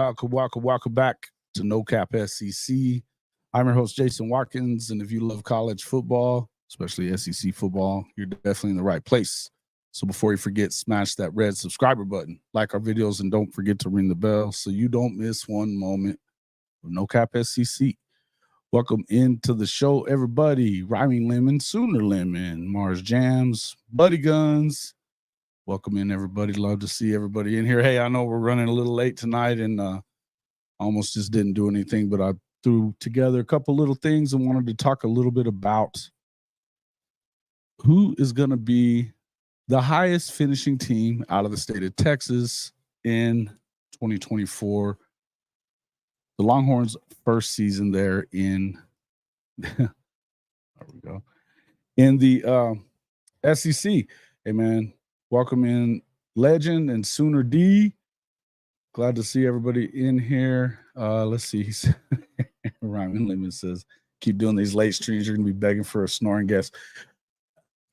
welcome back to No Cap SEC. I'm your host, Jason Watkins, and if you love college football, especially SEC football, you're definitely in the right place. So before you forget, smash that red subscriber button, like our videos, and don't forget to ring the bell so you don't miss one moment of No Cap SEC. Welcome into the show, everybody. Rhyming Lemon, Sooner Lemon, Mars Jams, Buddy Guns. Welcome in, everybody. Love to see everybody in here. Hey, I know we're running a little late tonight and almost just didn't do anything, but I threw together a couple little things and wanted to talk a little bit about who is going to be the highest finishing team out of the state of Texas in 2024. The Longhorns' first season there in there we go in the SEC. Hey, man. Welcome in Legend and Sooner D. Glad to see everybody in here. Let's see. Ryan Lemon says, keep doing these late streams. You're going to be begging for a snoring guest.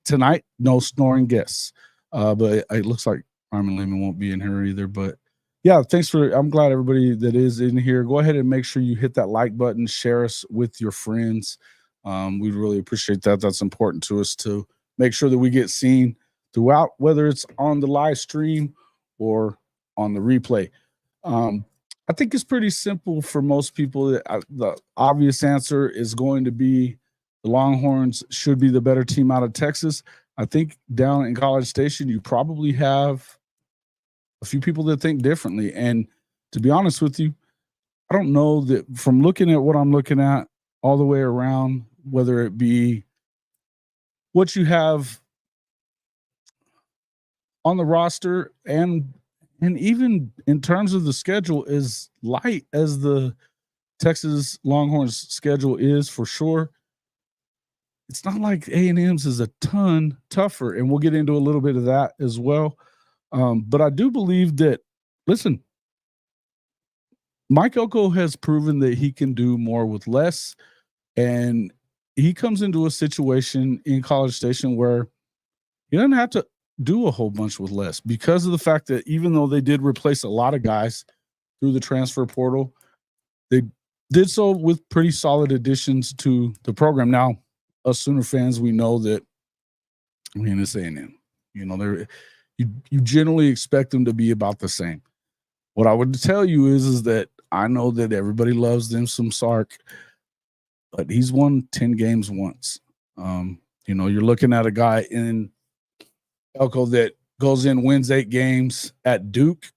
Tonight, no snoring guests. But it looks like Ryan Lemon won't be in here either. But yeah, I'm glad everybody that is in here. Go ahead and make sure you hit that like button, share us with your friends. We'd really appreciate that. That's important to us to make sure that we get seen throughout, whether it's on the live stream or on the replay. I think it's pretty simple for most people. The obvious answer is going to be the Longhorns should be the better team out of Texas. I think down in College Station, you probably have a few people that think differently. And to be honest with you, I don't know that from looking at what I'm looking at all the way around, whether it be what you have on the roster and even in terms of the schedule, as light as the Texas Longhorns schedule is for sure, it's not like A&M's is a ton tougher, and we'll get into a little bit of that as well. But I do believe that, listen, Mike Elko has proven that he can do more with less, and he comes into a situation in College Station where he doesn't have to do a whole bunch with less because of the fact that even though they did replace a lot of guys through the transfer portal, they did so with pretty solid additions to the program. Now, us Sooner fans, we know that, I mean, it's A&M. You know, you generally expect them to be about the same. What I would tell you is that I know that everybody loves them some Sark, but he's won 10 games once. You know, you're looking at a guy in Elko that goes in, wins 8 games at Duke,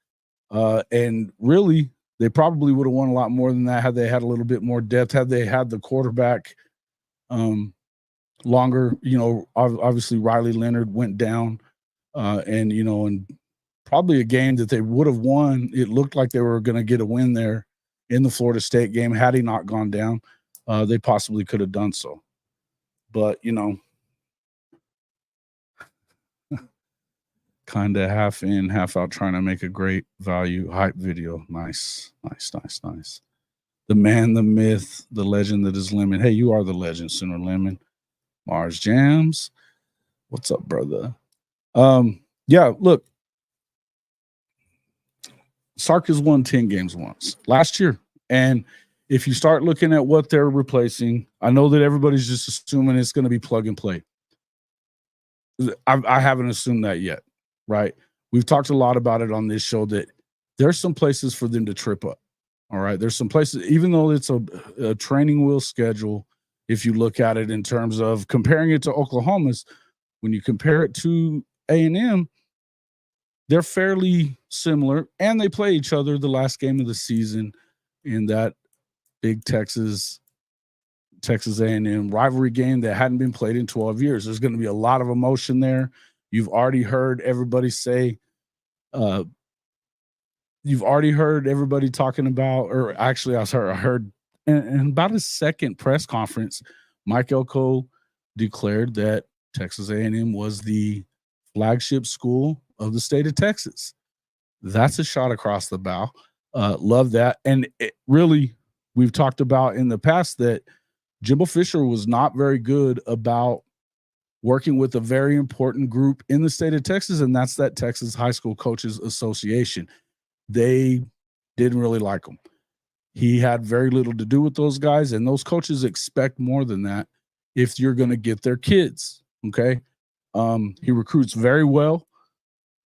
and really they probably would have won a lot more than that had they had a little bit more depth, had they had the quarterback longer. You know, obviously Riley Leonard went down, and you know, and probably a game that they would have won. It looked like they were going to get a win there in the Florida State game. Had he not gone down, they possibly could have done so. But you know, kind of half in, half out, trying to make a great value hype video. Nice. The man, the myth, the legend that is Lemon. Hey, you are the legend, Sooner Lemon. Mars Jams. What's up, brother? Yeah, look. Sark has won 10 games once last year. And if you start looking at what they're replacing, I know that everybody's just assuming it's going to be plug and play. I haven't assumed that yet. Right. We've talked a lot about it on this show that there's some places for them to trip up. All right. There's some places, even though it's a training wheel schedule, if you look at it in terms of comparing it to Oklahoma's, when you compare it to A&M, they're fairly similar, and they play each other the last game of the season in that big Texas A&M rivalry game that hadn't been played in 12 years. There's going to be a lot of emotion there. You've already heard everybody say, you've already heard everybody talking about, or actually I heard in about his second press conference, Mike Elko declared that Texas A&M was the flagship school of the state of Texas. That's a shot across the bow. Love that. And it really, we've talked about in the past that Jimbo Fisher was not very good about working with a very important group in the state of Texas, and that's that Texas High School Coaches Association. They didn't really like him. He had very little to do with those guys, and those coaches expect more than that if you're going to get their kids. Okay. He recruits very well.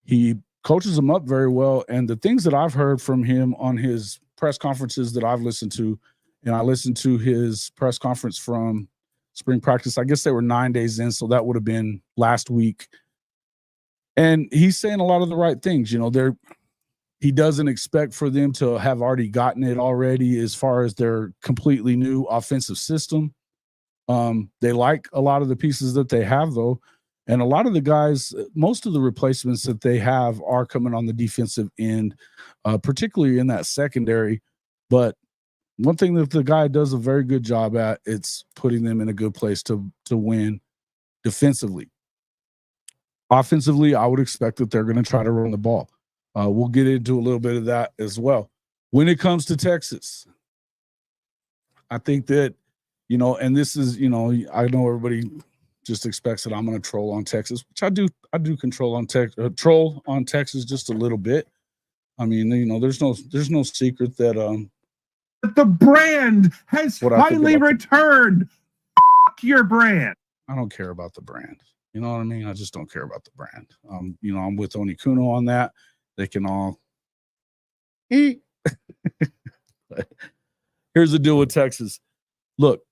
He coaches them up very well. And the things that I've heard from him on his press conferences that I've listened to, and I listened to his press conference from spring practice, I guess they were 9 days in, so that would have been last week. And he's saying a lot of the right things. You know, he doesn't expect for them to have already gotten it already as far as their completely new offensive system. They like a lot of the pieces that they have, though. And a lot of the guys, most of the replacements that they have are coming on the defensive end, particularly in that secondary. But one thing that the guy does a very good job at, it's putting them in a good place to win defensively. Offensively, I would expect that they're going to try to run the ball. We'll get into a little bit of that as well. When it comes to Texas, I think that, you know, and this is, you know, I know everybody just expects that I'm going to troll on Texas, which I do troll on Texas just a little bit. I mean, you know, there's no secret that the brand has finally returned. Your brand. I don't care about the brand. You know what I mean? I just don't care about the brand. You know, I'm with Onikuno on that. They can all eat. Here's the deal with Texas. Look,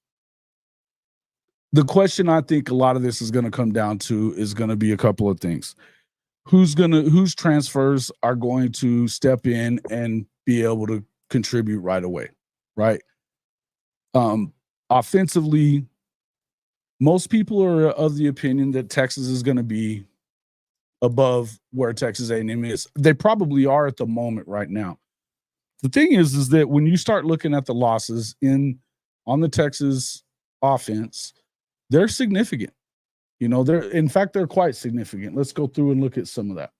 the question I think a lot of this is going to come down to is going to be a couple of things. Whose transfers are going to step in and be able to contribute right away, right? Offensively, most people are of the opinion that Texas is going to be above where Texas A&M is. They probably are at the moment right now. The thing is that when you start looking at the losses on the Texas offense, they're significant. You know, they're quite significant. Let's go through and look at some of that.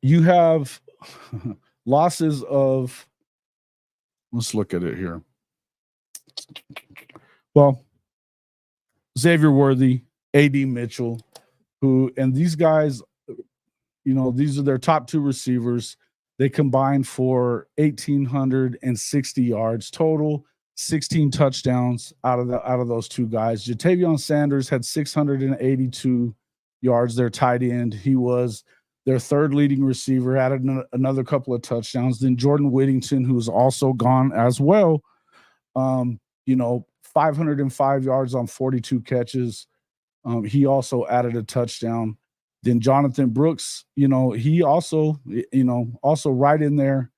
You have losses of, let's look at it here. Well, Xavier Worthy, A.D. Mitchell, and these guys, you know, these are their top two receivers. They combined for 1,860 yards total, 16 touchdowns out of those two guys. Jatavion Sanders had 682 yards, their tight end. He was their third leading receiver, added another couple of touchdowns. Then Jordan Whittington, who's also gone as well, you know, 505 yards on 42 catches. He also added a touchdown. Then Jonathan Brooks, you know, he also right in there,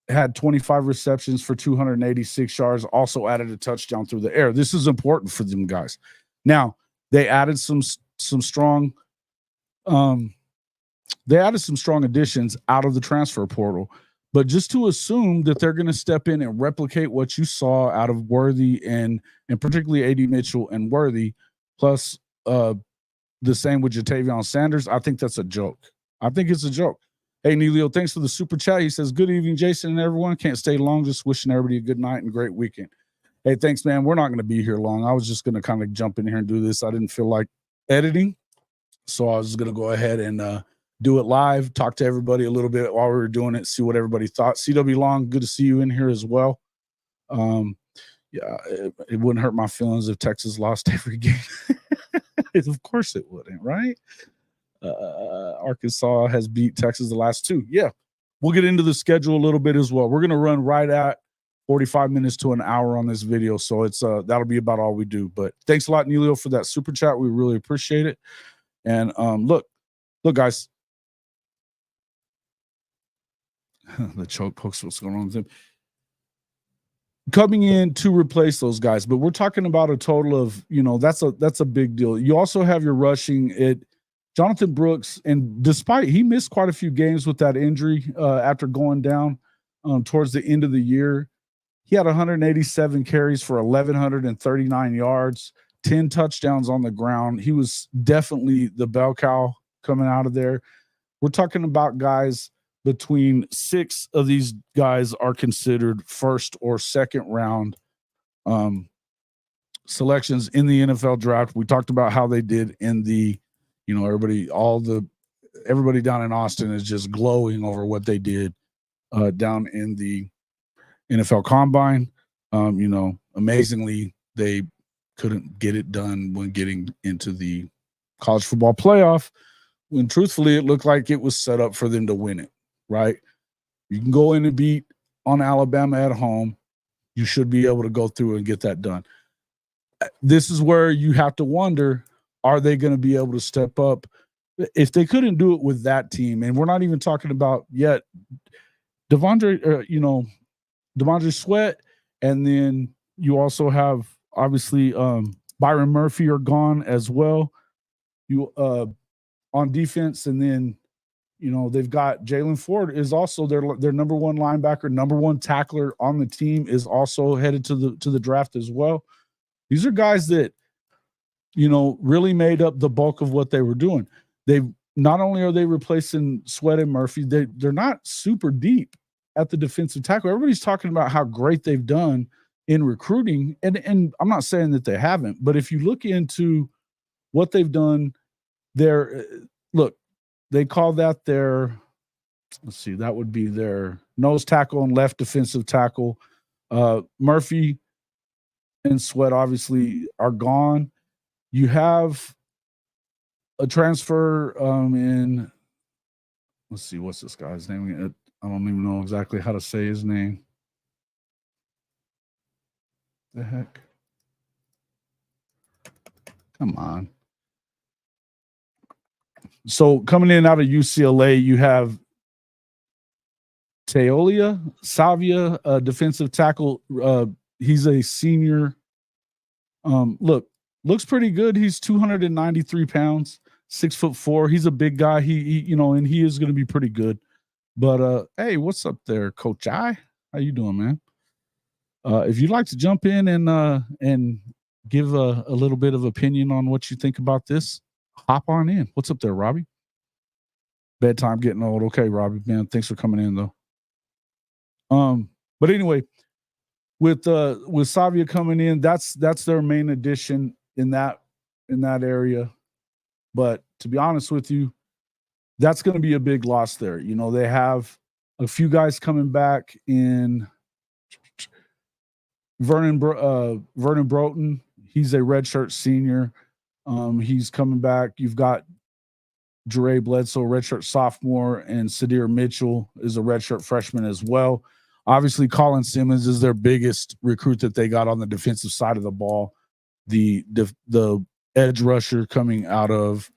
had 25 receptions for 286 yards, also added a touchdown through the air. This is important for them guys. Now, they added some strong additions out of the transfer portal. But just to assume that they're going to step in and replicate what you saw out of Worthy and particularly A.D. Mitchell and Worthy, plus the same with Jatavion Sanders, I think that's a joke. I think it's a joke. Hey, Neilio, thanks for the super chat. He says, good evening, Jason and everyone. Can't stay long. Just wishing everybody a good night and great weekend. Hey, thanks, man. We're not going to be here long. I was just going to kind of jump in here and do this. I didn't feel like editing, so I was going to go ahead and do it live, talk to everybody a little bit while we were doing it, see what everybody thought. CW Long, good to see you in here as well. Yeah, it wouldn't hurt my feelings if Texas lost every game. Of course it wouldn't, right? Arkansas has beat Texas the last two. Yeah, we'll get into the schedule a little bit as well. We're going to run right at 45 minutes to an hour on this video, so it's that'll be about all we do. But thanks a lot, Neilio, for that super chat. We really appreciate it. And look, guys. The choke pokes, what's going on with him? Coming in to replace those guys, but we're talking about a total of, you know, that's a big deal. You also have your rushing it. Jonathan Brooks, and despite he missed quite a few games with that injury after going down towards the end of the year, he had 187 carries for 1,139 yards, 10 touchdowns on the ground. He was definitely the bell cow coming out of there. We're talking about guys. Between 6 of these guys are considered first or second round selections in the NFL draft. We talked about how they did in the, you know, everybody, all the everybody down in Austin is just glowing over what they did down in the NFL Combine. Amazingly, they couldn't get it done when getting into the college football playoff, when truthfully it looked like it was set up for them to win it, right? You can go in and beat on Alabama at home. You should be able to go through and get that done. This is where you have to wonder, are they going to be able to step up? If they couldn't do it with that team, and we're not even talking about yet Devondre Sweat, and then you also have obviously Byron Murphy are gone as well. You on defense, and then they've got Jalen Ford is also their number one linebacker, number one tackler on the team, is also headed to the draft as well. These are guys that really made up the bulk of what they were doing. They not only are they replacing Sweat and Murphy, they're not super deep at the defensive tackle. Everybody's talking about how great they've done in recruiting, and I'm not saying that they haven't, but if you look into what they've done, they call that their, that would be their nose tackle and left defensive tackle. Murphy and Sweat obviously are gone. You have a transfer in, what's this guy's name? I don't even know exactly how to say his name. The heck? Come on. So coming in out of UCLA, you have Teolia Savia, defensive tackle. He's a senior. Looks pretty good. He's 293 pounds, 6'4". He's a big guy. He and he is going to be pretty good. But hey, what's up there, Coach I? How you doing, man? If you'd like to jump in and give a little bit of opinion on what you think about this, hop on in. What's up there, Robbie? Bedtime getting old. Okay, Robbie, man, thanks for coming in though. But anyway, with Savia coming in, that's their main addition in that area. But to be honest with you, that's going to be a big loss there. They have a few guys coming back in Vernon Broughton. He's a redshirt senior. He's coming back. You've got Jere Bledsoe, redshirt sophomore, and Sadir Mitchell is a redshirt freshman as well. Obviously, Colin Simmons is their biggest recruit that they got on the defensive side of the ball. The edge rusher coming out of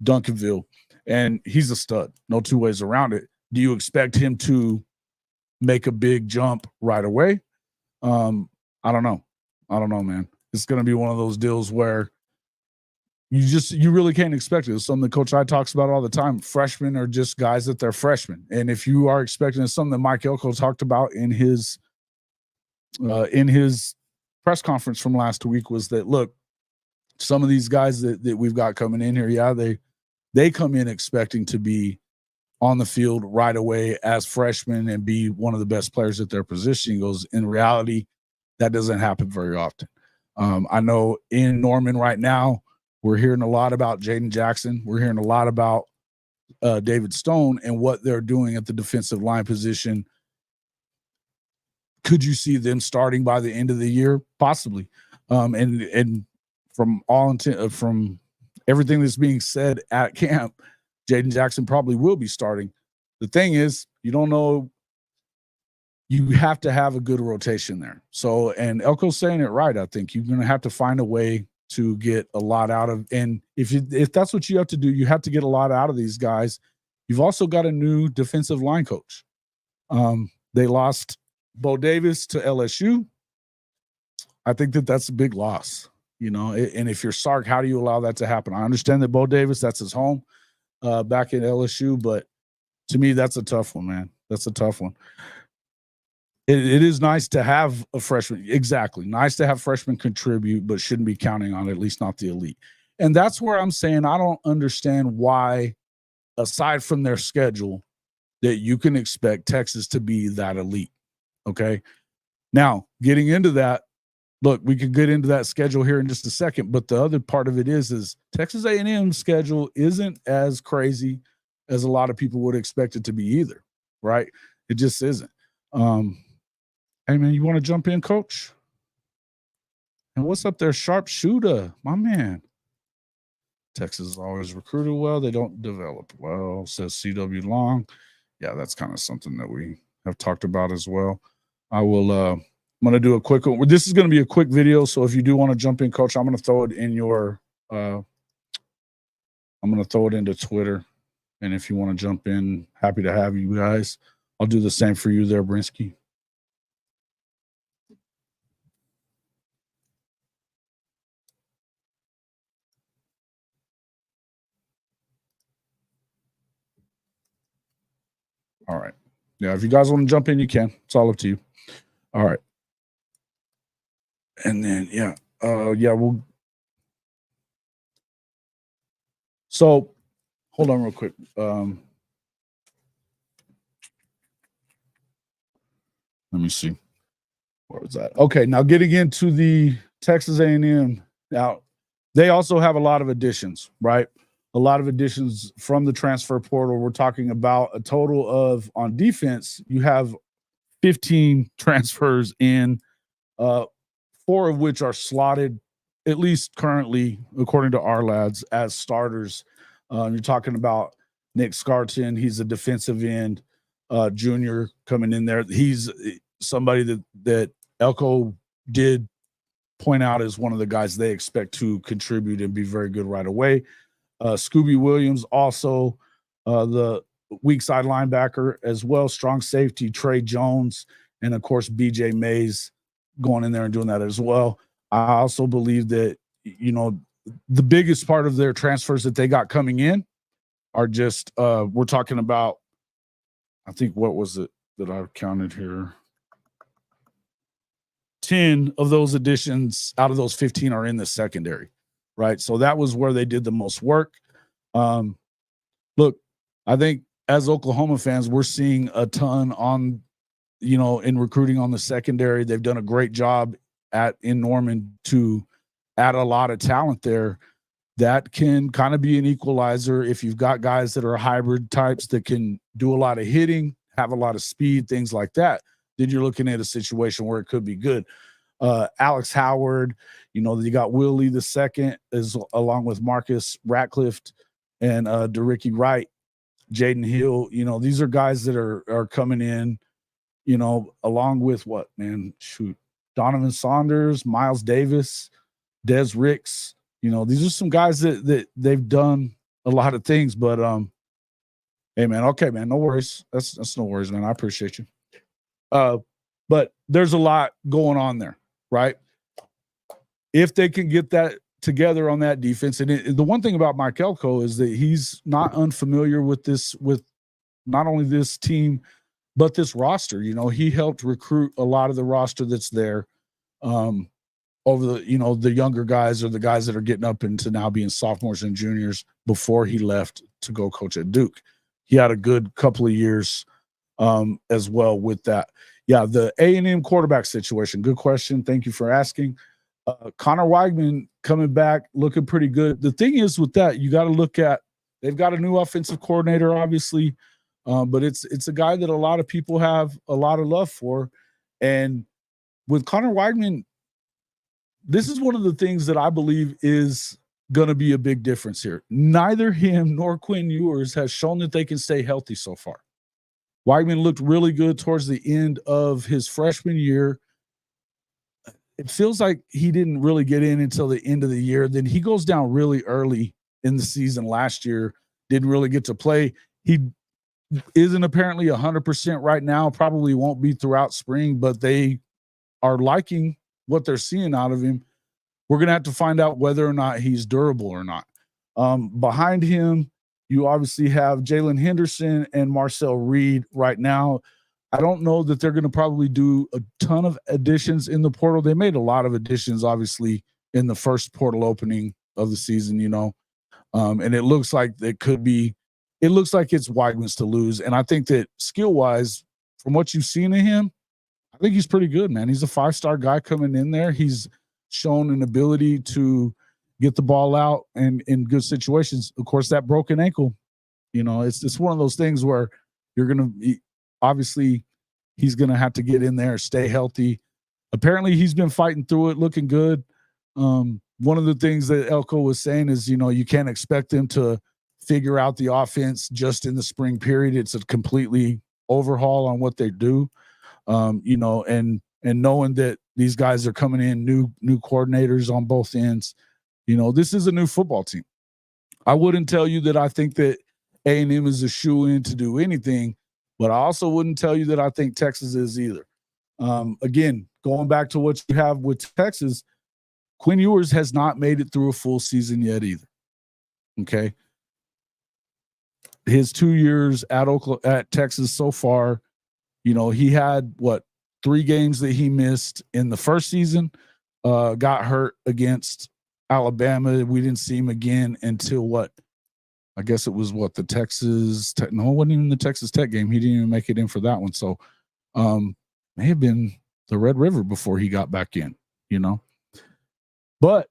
Duncanville, and he's a stud. No two ways around it. Do you expect him to make a big jump right away? I don't know, man. It's going to be one of those deals where you really can't expect it. It's something that Coach I talks about all the time. Freshmen are just guys that they're freshmen. And if you are expecting, it's something that Mike Elko talked about in his press conference from last week, was that, look, some of these guys that we've got coming in here, they come in expecting to be on the field right away as freshmen and be one of the best players at their position. He goes, in reality, that doesn't happen very often. I know in Norman right now, we're hearing a lot about Jaden Jackson. We're hearing a lot about David Stone and what they're doing at the defensive line position. Could you see them starting by the end of the year? Possibly. And from all intent, from everything that's being said at camp, Jaden Jackson probably will be starting. The thing is, you don't know. You have to have a good rotation there. So, and Elko's saying it right. I think you're going to have to find a way to get a lot out of, and if that's what you have to do, you have to get a lot out of these guys. You've also got a new defensive line coach. They lost Bo Davis to LSU. I think that's a big loss, and if you're Sark, how do you allow that to happen? I understand that Bo Davis, that's his home back in LSU, but to me, that's a tough one, man. That's a tough one. It is nice to have a freshman. Exactly. Nice to have freshmen contribute, but shouldn't be counting on it, at least not the elite. And that's where I'm saying I don't understand why, aside from their schedule, that you can expect Texas to be that elite. Okay. Now, getting into that, look, we could get into that schedule here in just a second, but the other part of it is Texas A&M schedule isn't as crazy as a lot of people would expect it to be either, right? It just isn't. Hey, man, you want to jump in, Coach? And what's up there, Sharpshooter, my man? Texas is always recruited well. They don't develop well, says C.W. Long. Yeah, that's kind of something that we have talked about as well. I will I'm going to do a quick one. This is going to be a quick video, so if you do want to jump in, Coach, I'm going to throw it in your I'm going to throw it into Twitter. And if you want to jump in, happy to have you guys. I'll do the same for you there, Brinsky. All right. Yeah, if you guys want to jump in, you can. It's all up to you. All right. And then, we'll. So, hold on real quick. Let me see. Where was that? Okay, now getting into the Texas A&M. Now, they also have a lot of additions, right? A lot of additions from the transfer portal. We're talking about a total of, on defense, you have 15 transfers in, 4 of which are slotted, at least currently, according to our lads, as starters. You're talking about Nick Scarton. He's a defensive end junior coming in there. He's somebody that Elko did point out as one of the guys they expect to contribute and be very good right away. Scooby Williams, also the weak side linebacker as well, strong safety, Trey Jones, and of course, BJ Mays going in there and doing that as well. I also believe that, the biggest part of their transfers that they got coming in are just, we're talking about, I think, what was it that I counted here? 10 of those additions out of those 15 are in the secondary, right? So that was where they did the most work. Look, I think as Oklahoma fans, we're seeing a ton on, in recruiting on the secondary. They've done a great job in Norman to add a lot of talent there. That can kind of be an equalizer if you've got guys that are hybrid types that can do a lot of hitting, have a lot of speed, things like that. Then you're looking at a situation where it could be good. Alex Howard, you got Willie the second, along with Marcus Ratcliffe and DeRicky Wright, Jaden Hill. These are guys that are coming in, along with Donovan Saunders, Miles Davis, Des Ricks. These are some guys that they've done a lot of things. But hey, man, okay, man, no worries. That's no worries, man. I appreciate you. But there's a lot going on there, right? If they can get that together on that defense, and the one thing about Mike Elko is that he's not unfamiliar with not only this team, but this roster. He helped recruit a lot of the roster that's there over the younger guys, or the guys that are getting up into now being sophomores and juniors before he left to go coach at Duke. He had a good couple of years as well with that. Yeah, the A&M quarterback situation. Good question. Thank you for asking. Connor Weigman coming back, looking pretty good. The thing is with that, you got to look at, they've got a new offensive coordinator, obviously, but it's a guy that a lot of people have a lot of love for. And with Connor Weigman, this is one of the things that I believe is going to be a big difference here. Neither him nor Quinn Ewers has shown that they can stay healthy so far. Weigman looked really good towards the end of his freshman year. It feels like he didn't really get in until the end of the year. Then he goes down really early in the season last year, didn't really get to play. He isn't apparently 100% right now, probably won't be throughout spring, but they are liking what they're seeing out of him. We're going to have to find out whether or not he's durable or not. Behind him, you obviously have Jalen Henderson and Marcel Reed right now. I don't know that they're going to probably do a ton of additions in the portal. They made a lot of additions, obviously, in the first portal opening of the season, and it looks like it's Weigman's to lose. And I think that skill-wise, from what you've seen of him, I think he's pretty good, man. He's a 5-star guy coming in there. He's shown an ability to get the ball out and in good situations. Of course, that broken ankle, it's one of those things where you're going to obviously he's going to have to get in there, stay healthy. Apparently he's been fighting through it, looking good. One of the things that Elko was saying is, you can't expect them to figure out the offense just in the spring period. It's a completely overhaul on what they do. And knowing that these guys are coming in, new coordinators on both ends, this is a new football team. I wouldn't tell you that I think that A&M is a shoe-in to do anything, but I also wouldn't tell you that I think Texas is either. Again, going back to what you have with Texas, Quinn Ewers has not made it through a full season yet either. Okay. His 2 years at Texas so far, he had 3 games that he missed in the first season, got hurt against Alabama. We didn't see him again until I guess it was the Texas Tech. No, it wasn't even the Texas Tech game. He didn't even make it in for that one. So may have been the Red River before he got back in, But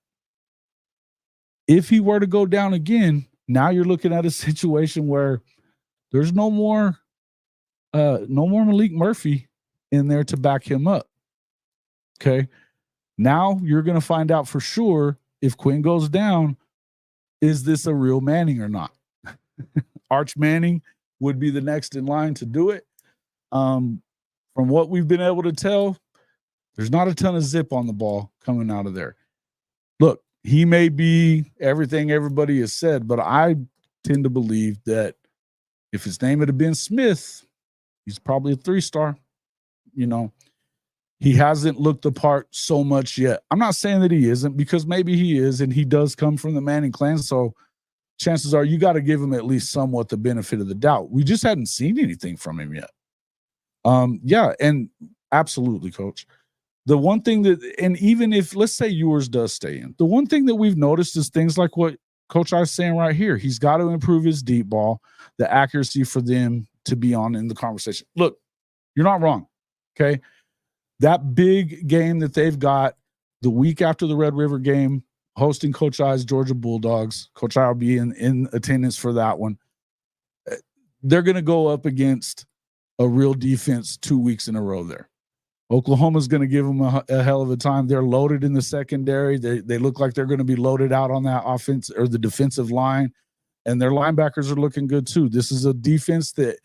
if he were to go down again, now you're looking at a situation where there's no more Malik Murphy in there to back him up. Okay. Now you're going to find out for sure if Quinn goes down, is this a real Manning or not? Arch Manning would be the next in line to do it. From what we've been able to tell, there's not a ton of zip on the ball coming out of there. Look, he may be everything everybody has said, but I tend to believe that if his name had been Smith, he's probably a 3-star. He hasn't looked the part so much yet. I'm not saying that he isn't, because maybe he is, and he does come from the Manning clan. So chances are you got to give him at least somewhat the benefit of the doubt. We just hadn't seen anything from him yet. Yeah, and absolutely, Coach. The one thing that, and even if, let's say Ewers does stay in, the one thing that we've noticed is things like what Coach I was saying right here. He's got to improve his deep ball, the accuracy for them to be on in the conversation. Look, you're not wrong, okay? That big game that they've got the week after the Red River game, hosting Coach I's Georgia Bulldogs. Coach I will be in attendance for that one. They're going to go up against a real defense 2 weeks in a row there. Oklahoma's going to give them a hell of a time. They're loaded in the secondary. They look like they're going to be loaded out on that offense or the defensive line, and their linebackers are looking good too. This is a defense that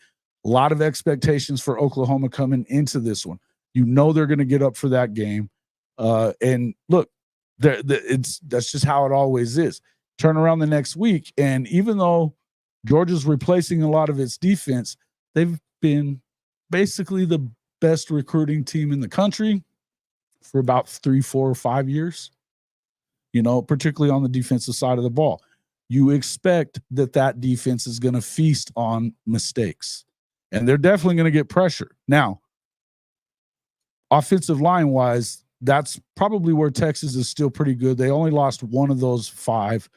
a lot of expectations for Oklahoma coming into this one. They're going to get up for that game. And look, that's just how it always is. Turn around the next week, and even though Georgia's replacing a lot of its defense, they've been basically the best recruiting team in the country for about 3, 4, or 5 years, particularly on the defensive side of the ball. You expect that defense is going to feast on mistakes, and they're definitely going to get pressure. Now, offensive line wise, that's probably where Texas is still pretty good. They only lost one of those 5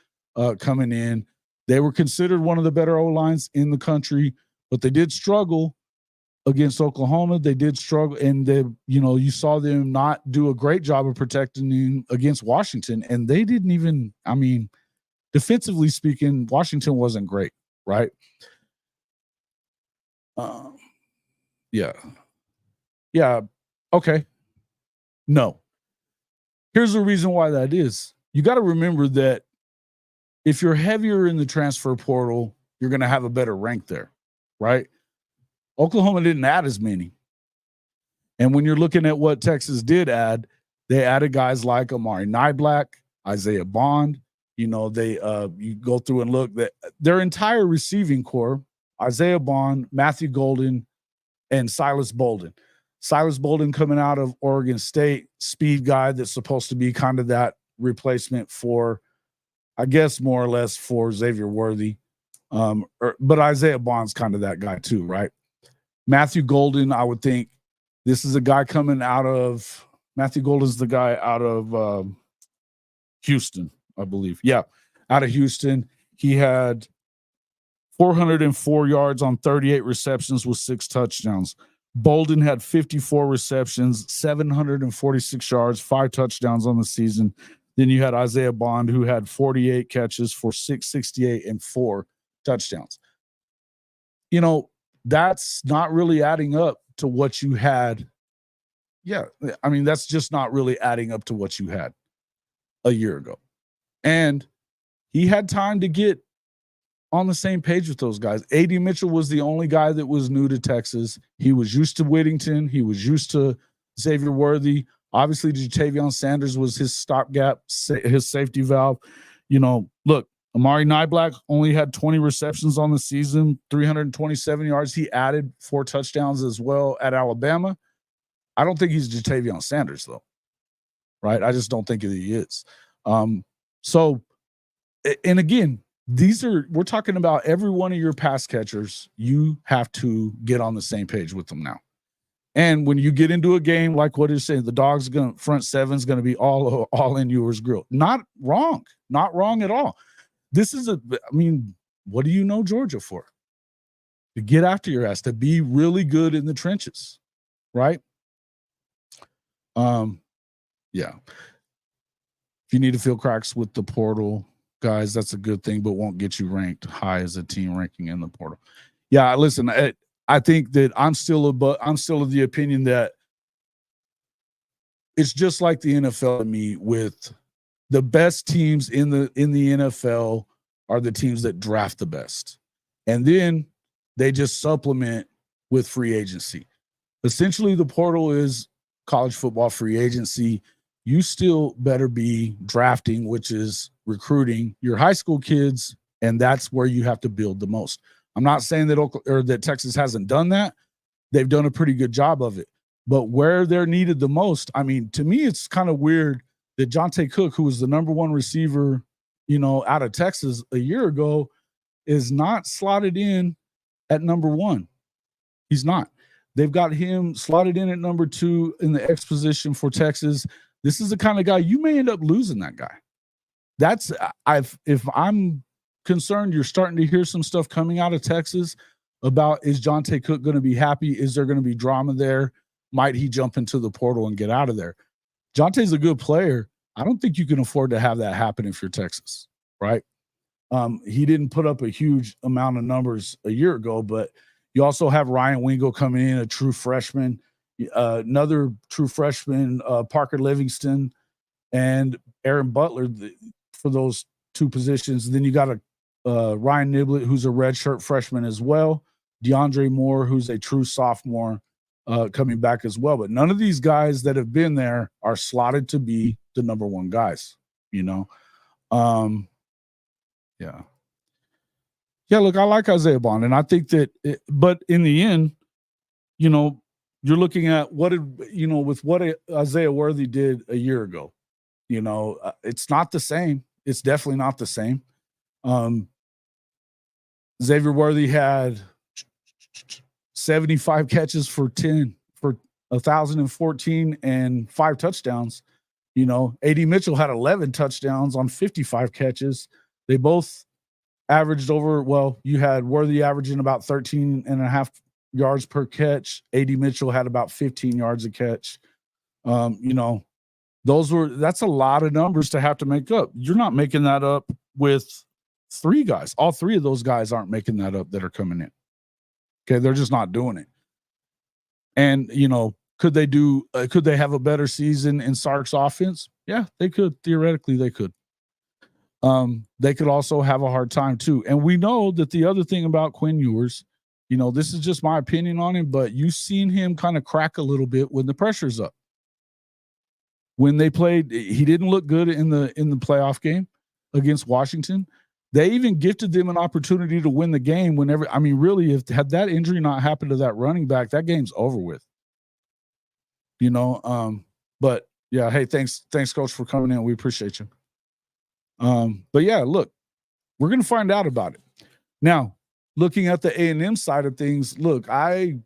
coming in. They were considered one of the better O-lines in the country, but they did struggle against Oklahoma. They did struggle, and you saw them not do a great job of protecting him against Washington, and they didn't even, defensively speaking, Washington wasn't great, right? Yeah. Okay. No. Here's the reason why that is. You got to remember that if you're heavier in the transfer portal, you're going to have a better rank there, right? Oklahoma didn't add as many. And when you're looking at what Texas did add, they added guys like Amari Niblack, Isaiah Bond. You go through and look that their entire receiving core, Isaiah Bond, Matthew Golden, and Silas Bolden. Silas Bolden coming out of Oregon State, speed guy that's supposed to be kind of that replacement for, I guess, more or less for Xavier Worthy. But Isaiah Bond's kind of that guy too, right? Matthew Golden, I would think this is a guy coming out of – Matthew Golden's the guy out of Houston, I believe. Yeah, out of Houston. He had 404 yards on 38 receptions with 6 touchdowns. Bolden had 54 receptions, 746 yards, 5 touchdowns on the season. Then you had Isaiah Bond, who had 48 catches for 668 and 4 touchdowns. You know, that's not really adding up to what you had. Yeah, I mean, that's just not really adding up to what you had a year ago. And he had time to get on the same page with those guys. A.D. Mitchell was the only guy that was new to Texas. He was used to Whittington. He was used to Xavier Worthy. Obviously, Jatavion Sanders was his stopgap, his safety valve. You know, look, Amari Nyblack only had 20 receptions on the season, 327 yards. He added 4 touchdowns as well at Alabama. I don't think he's Jatavion Sanders, though, right? I just don't think that he is. So, and again, we're talking about every one of your pass catchers. You have to get on the same page with them now. And when you get into a game like what is saying, the dog's front seven's going to be all in Ewers Grill. Not wrong at all. This is what do you know Georgia for? To get after your ass, to be really good in the trenches, right? Yeah. If you need to fill cracks with the portal, guys, that's a good thing, but won't get you ranked high as a team ranking in the portal. Yeah, listen, I think that I'm still of the opinion that it's just like the NFL to me, with the best teams in the NFL are the teams that draft the best. And then they just supplement with free agency. Essentially, the portal is college football free agency. You still better be drafting, which is recruiting your high school kids, and that's where you have to build the most. I'm not saying that Texas hasn't done that. They've done a pretty good job of it. But where they're needed the most, I mean, to me, it's kind of weird that Jonte Cook, who was the number 1 receiver, out of Texas a year ago, is not slotted in at number 1. He's not. They've got him slotted in at number 2 in the X position for Texas. This is the kind of guy you may end up losing that guy. If I'm concerned, you're starting to hear some stuff coming out of Texas about, is Jonte Cook going to be happy? Is there going to be drama there? Might he jump into the portal and get out of there? Jonte's a good player. I don't think you can afford to have that happen if you're Texas, right? He didn't put up a huge amount of numbers a year ago, but you also have Ryan Wingo coming in, a true freshman, another true freshman, Parker Livingston, and Aaron Butler for those 2 positions. And then you got Ryan Niblett, who's a redshirt freshman as well, DeAndre Moore, who's a true sophomore, coming back as well. But none of these guys that have been there are slotted to be the number 1 guys, Yeah. Yeah, look, I like Isaiah Bond, and I think that but in the end, you're looking at with what Isaiah Worthy did a year ago. It's not the same. It's definitely not the same. Xavier Worthy had 75 catches for 1,014 and 5 touchdowns. A.D. Mitchell had 11 touchdowns on 55 catches. They both averaged you had Worthy averaging about 13.5 yards per catch. A.D. Mitchell had about 15 yards a catch. That's a lot of numbers to have to make up. You're not making that up with 3 guys. All 3 of those guys aren't making that up that are coming in. Okay, they're just not doing it. And could they have a better season in Sark's offense? Yeah, they could. Theoretically, they could. They could also have a hard time too. And we know that the other thing about Quinn Ewers, this is just my opinion on him, but you've seen him kind of crack a little bit when the pressure's up. When they played, he didn't look good in the playoff game against Washington. They even gifted them an opportunity to win the game whenever. I mean, really, if had that injury not happened to that running back, that game's over with. But yeah, hey, thanks, Coach, for coming in. We appreciate you. But yeah, look, we're gonna find out about it. Now, looking at the A&M side of things, look, I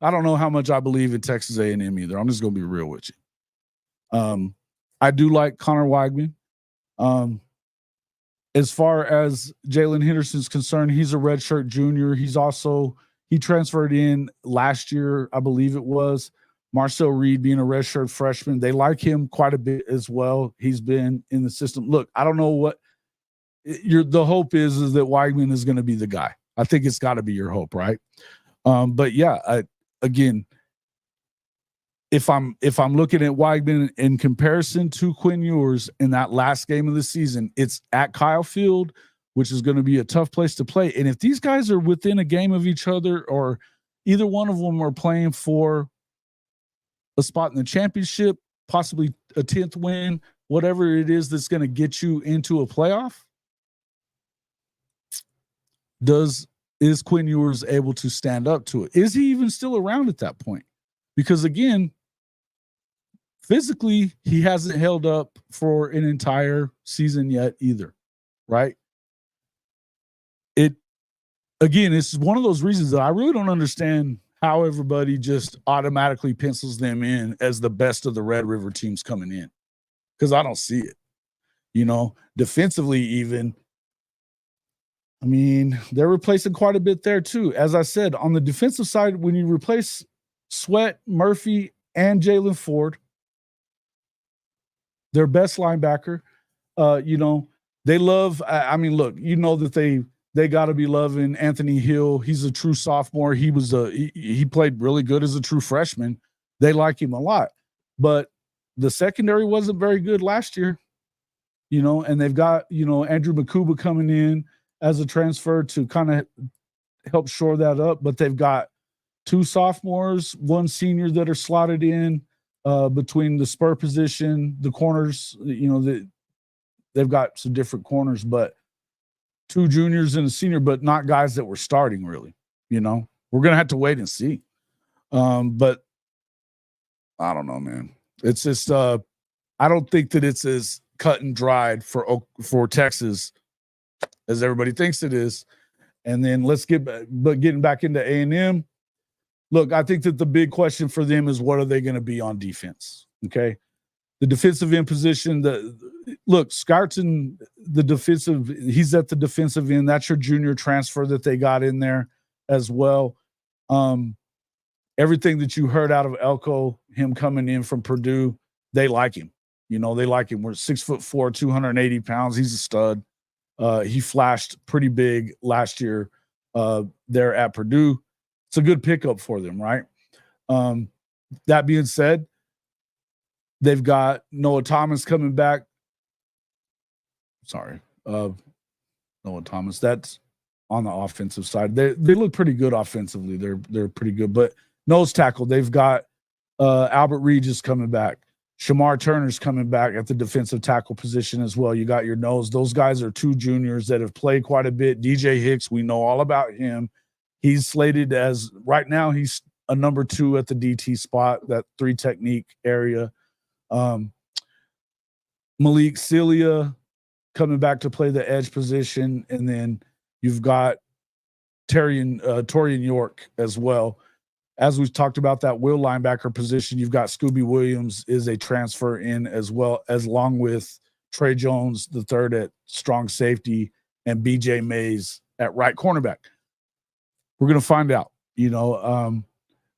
don't know how much I believe in Texas A&M either. I'm just gonna be real with you. I do like Connor Weigman. As far as Jalen Henderson's concerned, he's a redshirt junior. He He transferred in last year, I believe it was. Marcel Reed being a redshirt freshman. They like him quite a bit as well. He's been in the system. Look, I don't know what the hope is that Weigman is going to be the guy. I think it's got to be your hope, right? But yeah, again, if I'm looking at Weigman in comparison to Quinn Ewers in that last game of the season, it's at Kyle Field, which is going to be a tough place to play. And if these guys are within a game of each other, or either one of them are playing for a spot in the championship, possibly a 10th win, whatever it is that's going to get you into a playoff, is Quinn Ewers able to stand up to it? Is he even still around at that point? Because again, physically, he hasn't held up for an entire season yet either, right? It's one of those reasons that I really don't understand how everybody just automatically pencils them in as the best of the Red River teams coming in, because I don't see it. Defensively even, I mean, they're replacing quite a bit there too. As I said, on the defensive side, when you replace Sweat, Murphy, and Jalen Ford, their best linebacker, they love, look, that they got to be loving Anthony Hill. He's a true sophomore. He played really good as a true freshman. They like him a lot, but the secondary wasn't very good last year, and they've got, Andrew Makuba coming in as a transfer to kind of help shore that up. But they've got 2 sophomores, 1 senior that are slotted in between the spur position, the corners, they've got some different corners, but 2 juniors and a senior, but not guys that were starting really. We're going to have to wait and see. But I don't know, man. It's just I don't think that it's as cut and dried for Texas as everybody thinks it is. And then getting back into A&M. Look, I think that the big question for them is, what are they going to be on defense? Okay. The defensive end position, Scarton, he's at the defensive end. That's your junior transfer that they got in there as well. Everything that you heard out of Elko, him coming in from Purdue, they like him. They like him. We're 6'4", 280 pounds. He's a stud. He flashed pretty big last year there at Purdue. It's a good pickup for them, right? That being said, they've got Noah Thomas coming back. Noah Thomas. That's on the offensive side. They look pretty good offensively. They're pretty good. But nose tackle, they've got Albert Regis coming back. Shamar Turner's coming back at the defensive tackle position as well. You got your nose. Those guys are 2 juniors that have played quite a bit. DJ Hicks, we know all about him. He's slated as, right now, he's a number 2 at the DT spot, that 3 technique area. Malik Celia coming back to play the edge position. And then you've got Torian York as well. As we've talked about that will linebacker position, you've got Scooby Williams is a transfer in as well, as along with Trey Jones, the third at strong safety, and BJ Mays at right cornerback. We're going to find out, the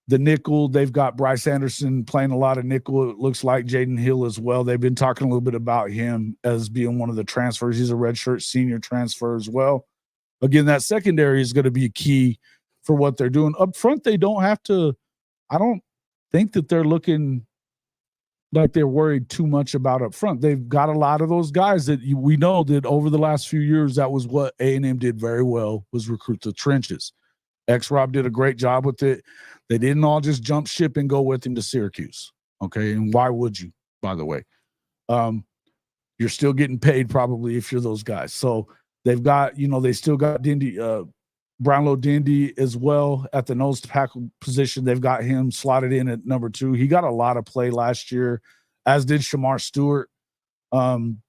nickel, they've got Bryce Anderson playing a lot of nickel. It looks like Jaden Hill as well. They've been talking a little bit about him as being one of the transfers. He's a redshirt senior transfer as well. Again, that secondary is going to be key for what they're doing. Up front, they don't have to – I don't think that they're looking like they're worried too much about up front. They've got a lot of those guys that we know that over the last few years, that was what A&M did very well, was recruit the trenches. X-Rob did a great job with it. They didn't all just jump ship and go with him to Syracuse. Okay. And why would you, by the way? You're still getting paid probably if you're those guys. So they've got, they still got Dindy, Brownlow Dindy as well at the nose tackle position. They've got him slotted in at number 2. He got a lot of play last year, as did Shamar Stewart.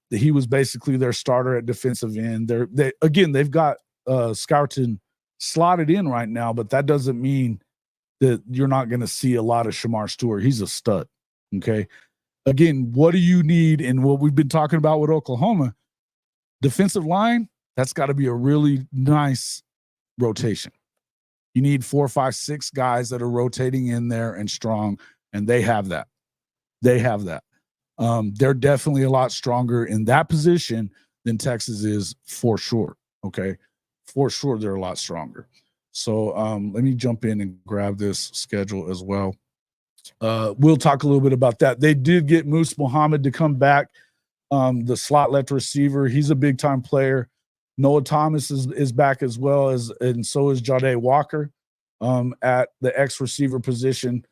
He was basically their starter at defensive end. They've got Scourton slotted in right now, but that doesn't mean that you're not going to see a lot of Shamar Stewart. He's a stud. Okay. Again, what do you need? And what we've been talking about with Oklahoma, defensive line, that's got to be a really nice rotation. You need 4, 5, 6 guys that are rotating in there and strong, and they have that. They have that. They're definitely a lot stronger in that position than Texas is, for sure. Okay, for sure they're a lot stronger. So let me jump in and grab this schedule as well. We'll talk a little bit about that. They did get Moose Muhammad to come back, the slot left receiver. He's a big time player. Noah Thomas is back as well, and so is Jade Walker at the X receiver position.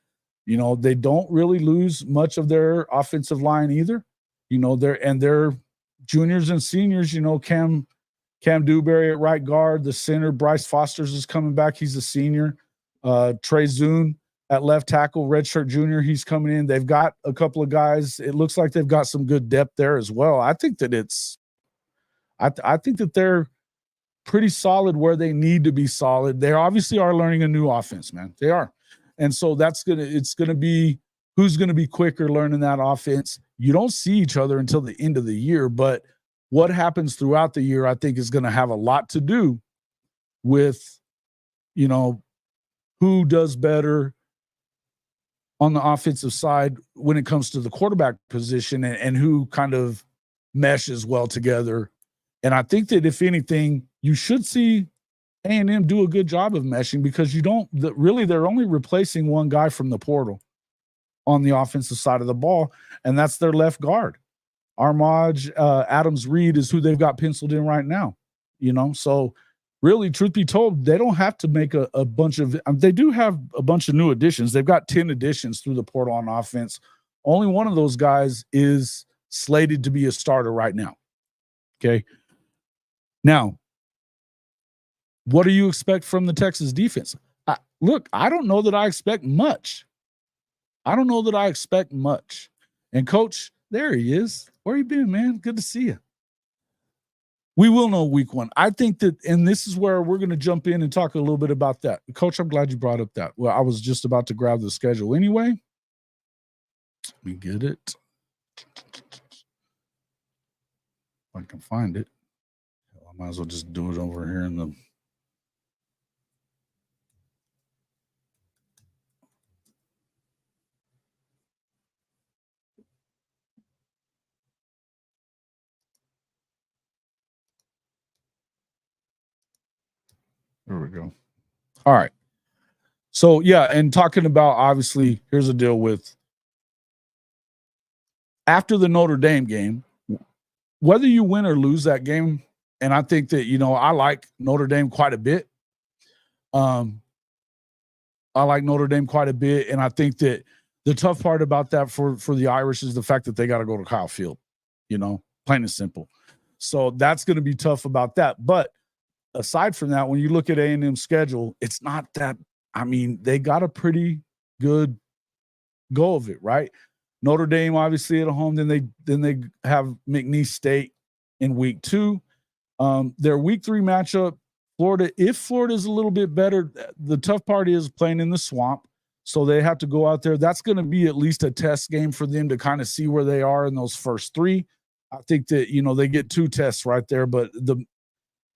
You know, they don't really lose much of their offensive line either. You know, they're juniors and seniors. You know, Cam Dewberry at right guard, the center Bryce Foster's is coming back. He's a senior. Trey Zune at left tackle, redshirt junior. He's coming in. They've got a couple of guys. It looks like they've got some good depth there as well. I think that I think that they're pretty solid where they need to be solid. They obviously are learning a new offense, man. They are. And so it's going to be who's going to be quicker learning that offense. You don't see each other until the end of the year, but what happens throughout the year, I think, is going to have a lot to do with, you know, who does better on the offensive side when it comes to the quarterback position and who kind of meshes well together. And I think that if anything, you should see A&M do a good job of meshing, because really they're only replacing one guy from the portal on the offensive side of the ball, and that's their left guard. Armaj Adams-Reed is who they've got penciled in right now, you know? So really, truth be told, they don't have to make a bunch of they do have a bunch of new additions. They've got 10 additions through the portal on offense. Only one of those guys is slated to be a starter right now. Okay. Now, what do you expect from the Texas defense? Look, I don't know that I expect much. And Coach, there he is. Where you been, man? Good to see you. We will know week 1. I think that, and this is where we're going to jump in and talk a little bit about that. Coach, I'm glad you brought up that. Well, I was just about to grab the schedule anyway. Let me get it. If I can find it. I might as well just do it over here in the. There we go. All right. So, yeah, and talking about, obviously, here's the deal with after the Notre Dame game, whether you win or lose that game, and I think that, you know, I like Notre Dame quite a bit. And I think that the tough part about that for the Irish is the fact that they got to go to Kyle Field, you know, plain and simple. So that's going to be tough about that. But aside from that, when you look at A&M's schedule, it's not that. I mean, they got a pretty good go of it, right? Notre Dame obviously at home. Then they have McNeese State in week 2. Their week 3 matchup, Florida. If Florida is a little bit better, the tough part is playing in the swamp. So they have to go out there. That's going to be at least a test game for them to kind of see where they are in those first 3. I think that, you know, they get 2 tests right there, but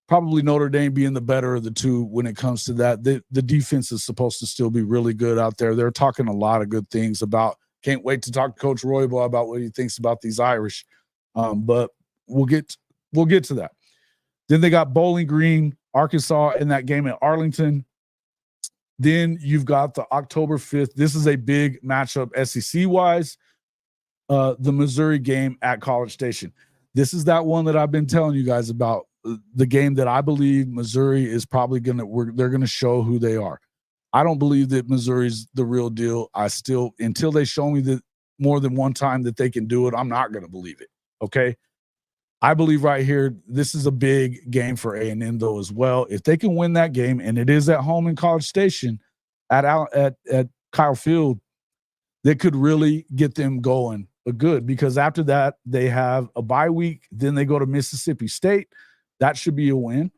probably Notre Dame being the better of the 2 when it comes to that. The defense is supposed to still be really good out there. They're talking a lot of good things about. Can't wait to talk to Coach Roybal about what he thinks about these Irish. But we'll get to that. Then they got Bowling Green, Arkansas in that game at Arlington. Then you've got the October 5th. This is a big matchup SEC-wise. The Missouri game at College Station. This is that one that I've been telling you guys about. The game that I believe Missouri is probably they're going to show who they are. I don't believe that Missouri's the real deal. Until they show me that more than one time that they can do it, I'm not going to believe it. Okay. I believe right here, this is a big game for A&M though as well. If they can win that game, and it is at home in College Station at Kyle Field, that could really get them going good, because after that they have a bye week. Then they go to Mississippi State. That should be a win.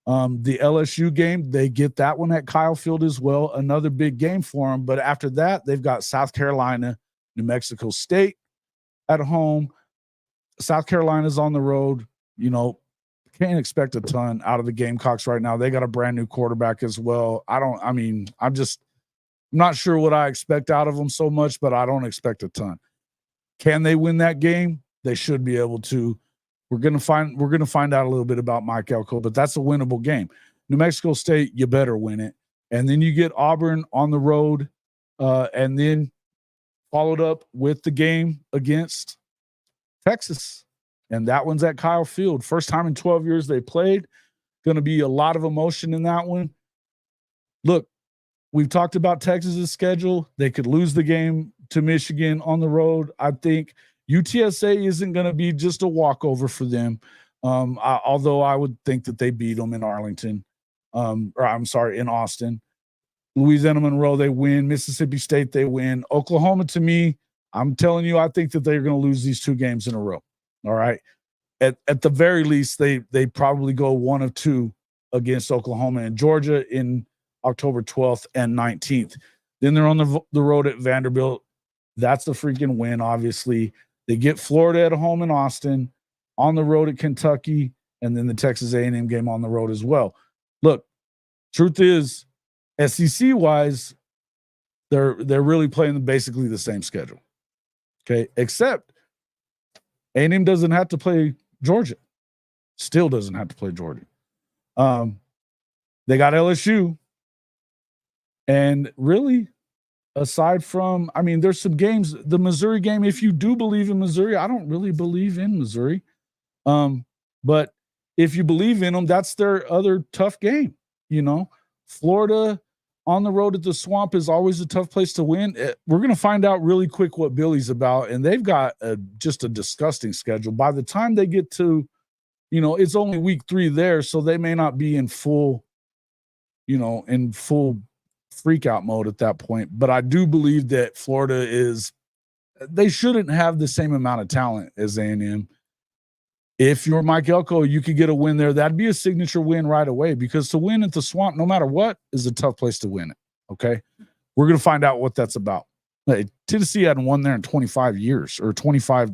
The LSU game, they get that one at Kyle Field as well. Another big game for them. But after that, they've got South Carolina, New Mexico State at home. South Carolina's on the road. You know, can't expect a ton out of the Gamecocks right now. They got a brand new quarterback as well. I'm not sure what I expect out of them so much, but I don't expect a ton. Can they win that game? They should be able to. We're gonna find out a little bit about Mike Elko, but that's a winnable game. New Mexico State, you better win it. And then you get Auburn on the road, and then followed up with the game against Texas. And that one's at Kyle Field. First time in 12 years they played. Going to be a lot of emotion in that one. Look, we've talked about Texas's schedule. They could lose the game to Michigan on the road. I think UTSA isn't going to be just a walkover for them, although I would think that they beat them in Arlington. In Austin. Louisiana Monroe, they win. Mississippi State, they win. Oklahoma, to me, I'm telling you, I think that they're going to lose these 2 games in a row. All right. At the very least, they probably go 1 of 2 against Oklahoma and Georgia in October 12th and 19th. Then they're on the road at Vanderbilt. That's a freaking win, obviously. They get Florida at home in Austin, on the road at Kentucky, and then the Texas A&M game on the road as well. Look, truth is, SEC-wise, they're really playing basically the same schedule. Okay, except A&M doesn't have to play Georgia. Still doesn't have to play Georgia. They got LSU. And really, aside from, there's some games. The Missouri game, if you do believe in Missouri, I don't really believe in Missouri. But if you believe in them, that's their other tough game. Florida on the road at the Swamp is always a tough place to win. We're going to find out really quick what Billy's about, and they've got just a disgusting schedule. By the time they get to, it's only week 3 there, so they may not be in full freak out mode at that point. But I do believe that Florida they shouldn't have the same amount of talent as A&M. If you're Mike Elko, you could get a win there. That'd be a signature win right away, because to win at the Swamp, no matter what, is a tough place to win it. Okay. We're going to find out what that's about. Tennessee hadn't won there in 25 years or 25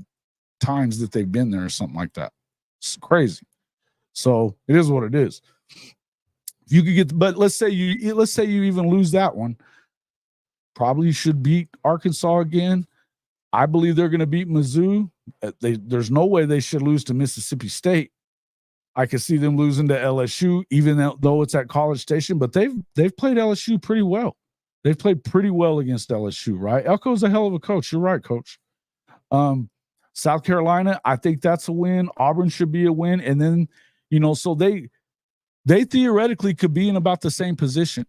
times that they've been there or something like that. It's crazy. So it is what it is. You could get, but let's say you even lose that one. Probably should beat Arkansas again. I believe they're going to beat Mizzou. There's no way they should lose to Mississippi State. I could see them losing to LSU, even though it's at College Station. But they've played LSU pretty well. They've played pretty well against LSU, right? Elko's a hell of a coach. You're right, Coach. South Carolina, I think that's a win. Auburn should be a win. And then, so they theoretically could be in about the same position.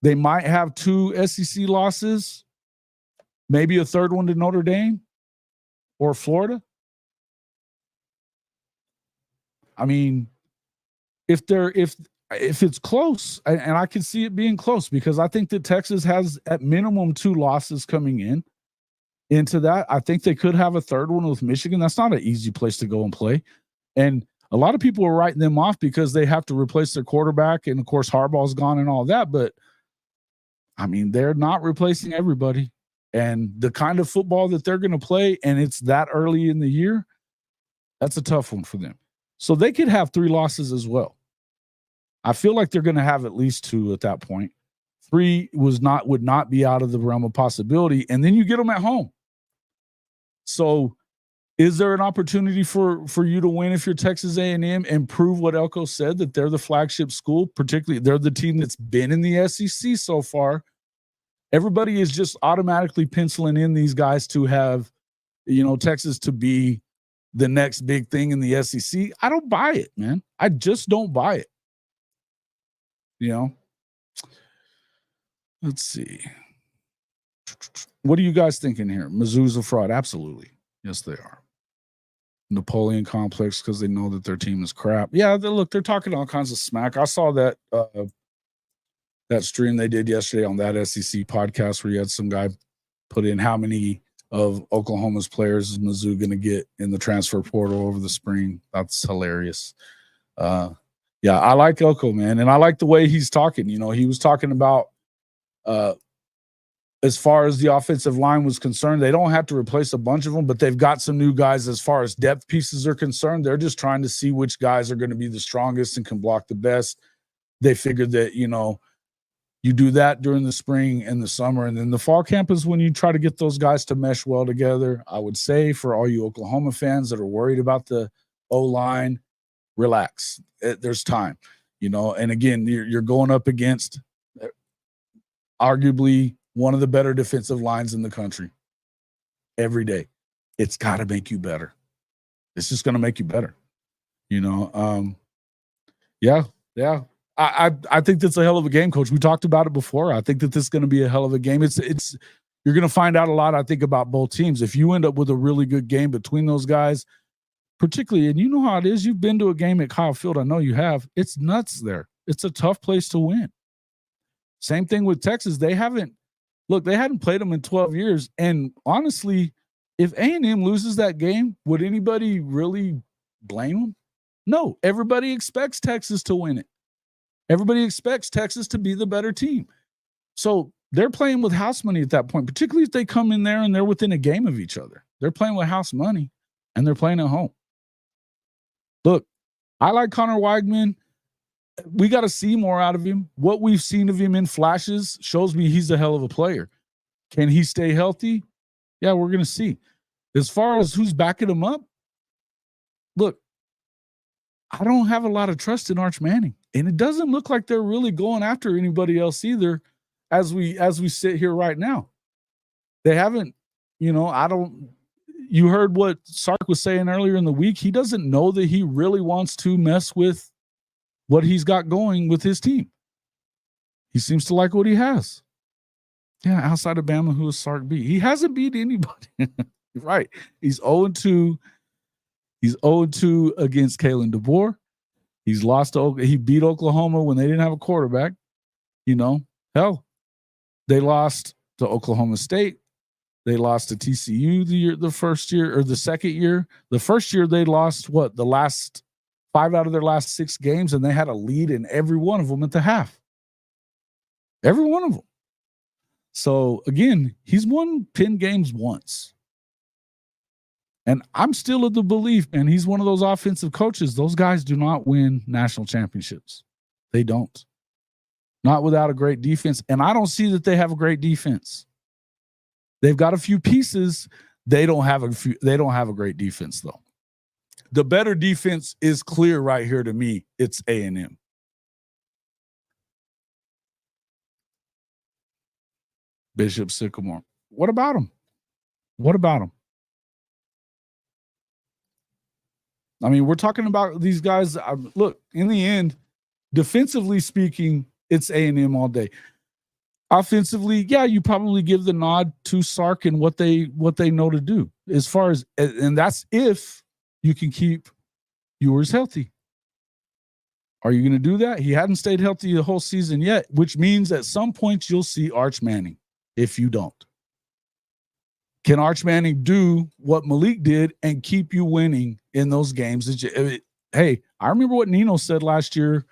They might have 2 SEC losses, maybe a third one to Notre Dame or Florida. If it's close, and I can see it being close, because I think that Texas has at minimum 2 losses coming into that. I think they could have a third one with Michigan. That's not an easy place to go and play. And a lot of people are writing them off because they have to replace their quarterback. And of course, Harbaugh's gone and all that. But they're not replacing everybody. And the kind of football that they're going to play, and it's that early in the year, that's a tough one for them. So they could have 3 losses as well. I feel like they're going to have at least 2 at that point. 3 would not be out of the realm of possibility. And then you get them at home. So is there an opportunity for you to win if you're Texas A&M and prove what Elko said, that they're the flagship school, particularly they're the team that's been in the SEC so far? Everybody is just automatically penciling in these guys to have, Texas to be the next big thing in the SEC. I don't buy it, man. I just don't buy it. Let's see. What are you guys thinking here? Mizzou's a fraud. Absolutely. Yes, they are. Napoleon complex because they know that their team is crap. Yeah, they're talking all kinds of smack. I saw that that stream they did yesterday on that SEC podcast where you had some guy put in how many of Oklahoma's players is Mizzou going to get in the transfer portal over the spring. That's hilarious. Yeah, I like Elko, man, and I like the way he's talking. He was talking about as far as the offensive line was concerned. They don't have to replace a bunch of them, but they've got some new guys as far as depth pieces are concerned. They're just trying to see which guys are going to be the strongest and can block the best. They figured that, you do that during the spring and the summer, and then the fall camp is when you try to get those guys to mesh well together. I would say for all you Oklahoma fans that are worried about the O-line, relax. There's time, and again, you're going up against arguably one of the better defensive lines in the country every day. It's got to make you better. It's just going to make you better. Yeah. I think that's a hell of a game, Coach. We talked about it before. I think that this is going to be a hell of a game. It's you're going to find out a lot, I think, about both teams. If you end up with a really good game between those guys, particularly, and you know how it is, you've been to a game at Kyle Field. I know you have. It's nuts there. It's a tough place to win. Same thing with Texas. They hadn't played them in 12 years. And honestly, if A&M loses that game, would anybody really blame them? No. Everybody expects Texas to win it. Everybody expects Texas to be the better team. So they're playing with house money at that point, particularly if they come in there and they're within a game of each other. They're playing with house money, and they're playing at home. Look, I like Connor Weigman. We got to see more out of him. What we've seen of him in flashes shows me he's a hell of a player. Can he stay healthy? Yeah, we're going to see. As far as who's backing him up, look, I don't have a lot of trust in Arch Manning, and it doesn't look like they're really going after anybody else either as we sit here right now. They haven't, you heard what Sark was saying earlier in the week. He doesn't know that he really wants to mess with what he's got going with his team. He seems to like what he has. Yeah, outside of Bama, who is Sark beat? He hasn't beat anybody. Right. He's 0-2. He's 0-2 against Kalen DeBoer. He beat Oklahoma when they didn't have a quarterback. Hell, they lost to Oklahoma State. They lost to TCU the second year. The first year they lost the last 5 out of their last 6 games, and they had a lead in every one of them at the half. Every one of them. So again, he's won 10 games once. And I'm still of the belief, man, he's one of those offensive coaches. Those guys do not win national championships. They don't. Not without a great defense. And I don't see that they have a great defense. They've got a few pieces. They don't have a great defense, though. The better defense is clear right here to me. It's A&M. Bishop Sycamore. What about them? I mean, we're talking about these guys. Look, in the end, defensively speaking, it's A&M all day. Offensively, yeah, you probably give the nod to Sark and what they know to do. As far as, and that's if you can keep Ewers healthy. Are you going to do that? He hadn't stayed healthy the whole season yet, which means at some point you'll see Arch Manning if you don't. Can Arch Manning do what Malik did and keep you winning in those games? Hey, I remember what Nino said last year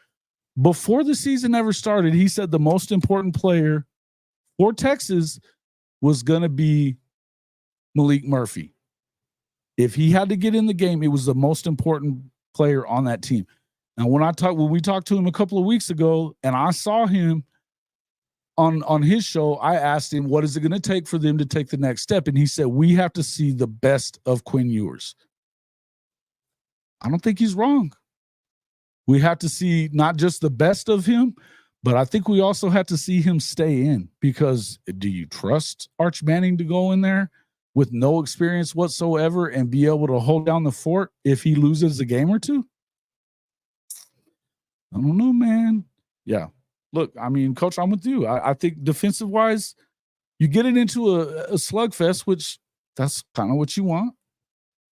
before the season ever started. He said the most important player for Texas was going to be Malik Murphy. If he had to get in the game, it was the most important player on that team. Now, when we talked to him a couple of weeks ago and I saw him on his show, I asked him, what is it going to take for them to take the next step? And he said, we have to see the best of Quinn Ewers. I don't think he's wrong. We have to see not just the best of him, but I think we also have to see him stay in, because do you trust Arch Manning to go in there with no experience whatsoever and be able to hold down the fort if he loses a game or two? I don't know, man. Yeah. Look, I mean, Coach, I'm with you. I think defensive-wise, you get it into a slugfest, which that's kind of what you want.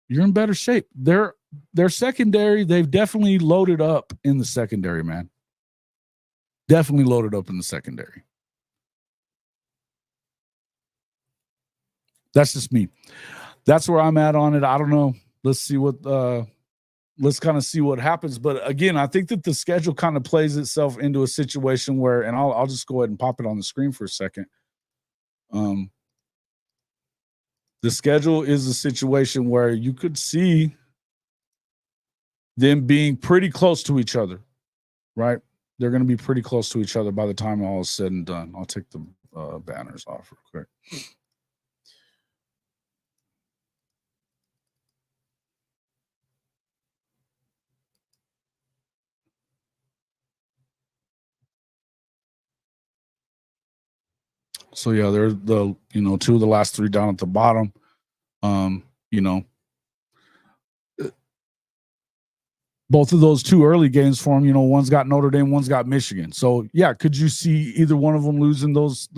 You're in better shape. Their secondary, they've definitely loaded up in the secondary, man. Definitely loaded up in the secondary. That's just me. That's where I'm at on it. I don't know. Let's see what let's kind of see what happens. But again, I think that the schedule kind of plays itself into a situation where, and I'll just go ahead and pop it on the screen for a second. The schedule is a situation where you could see them being pretty close to each other, right? They're going to be pretty close to each other by the time all is said and done. I'll take the banners off real quick. So yeah, they're the two of the last three down at the bottom. Both of those two early games for them, one's got Notre Dame, one's got Michigan. So yeah, could you see either one of them losing those?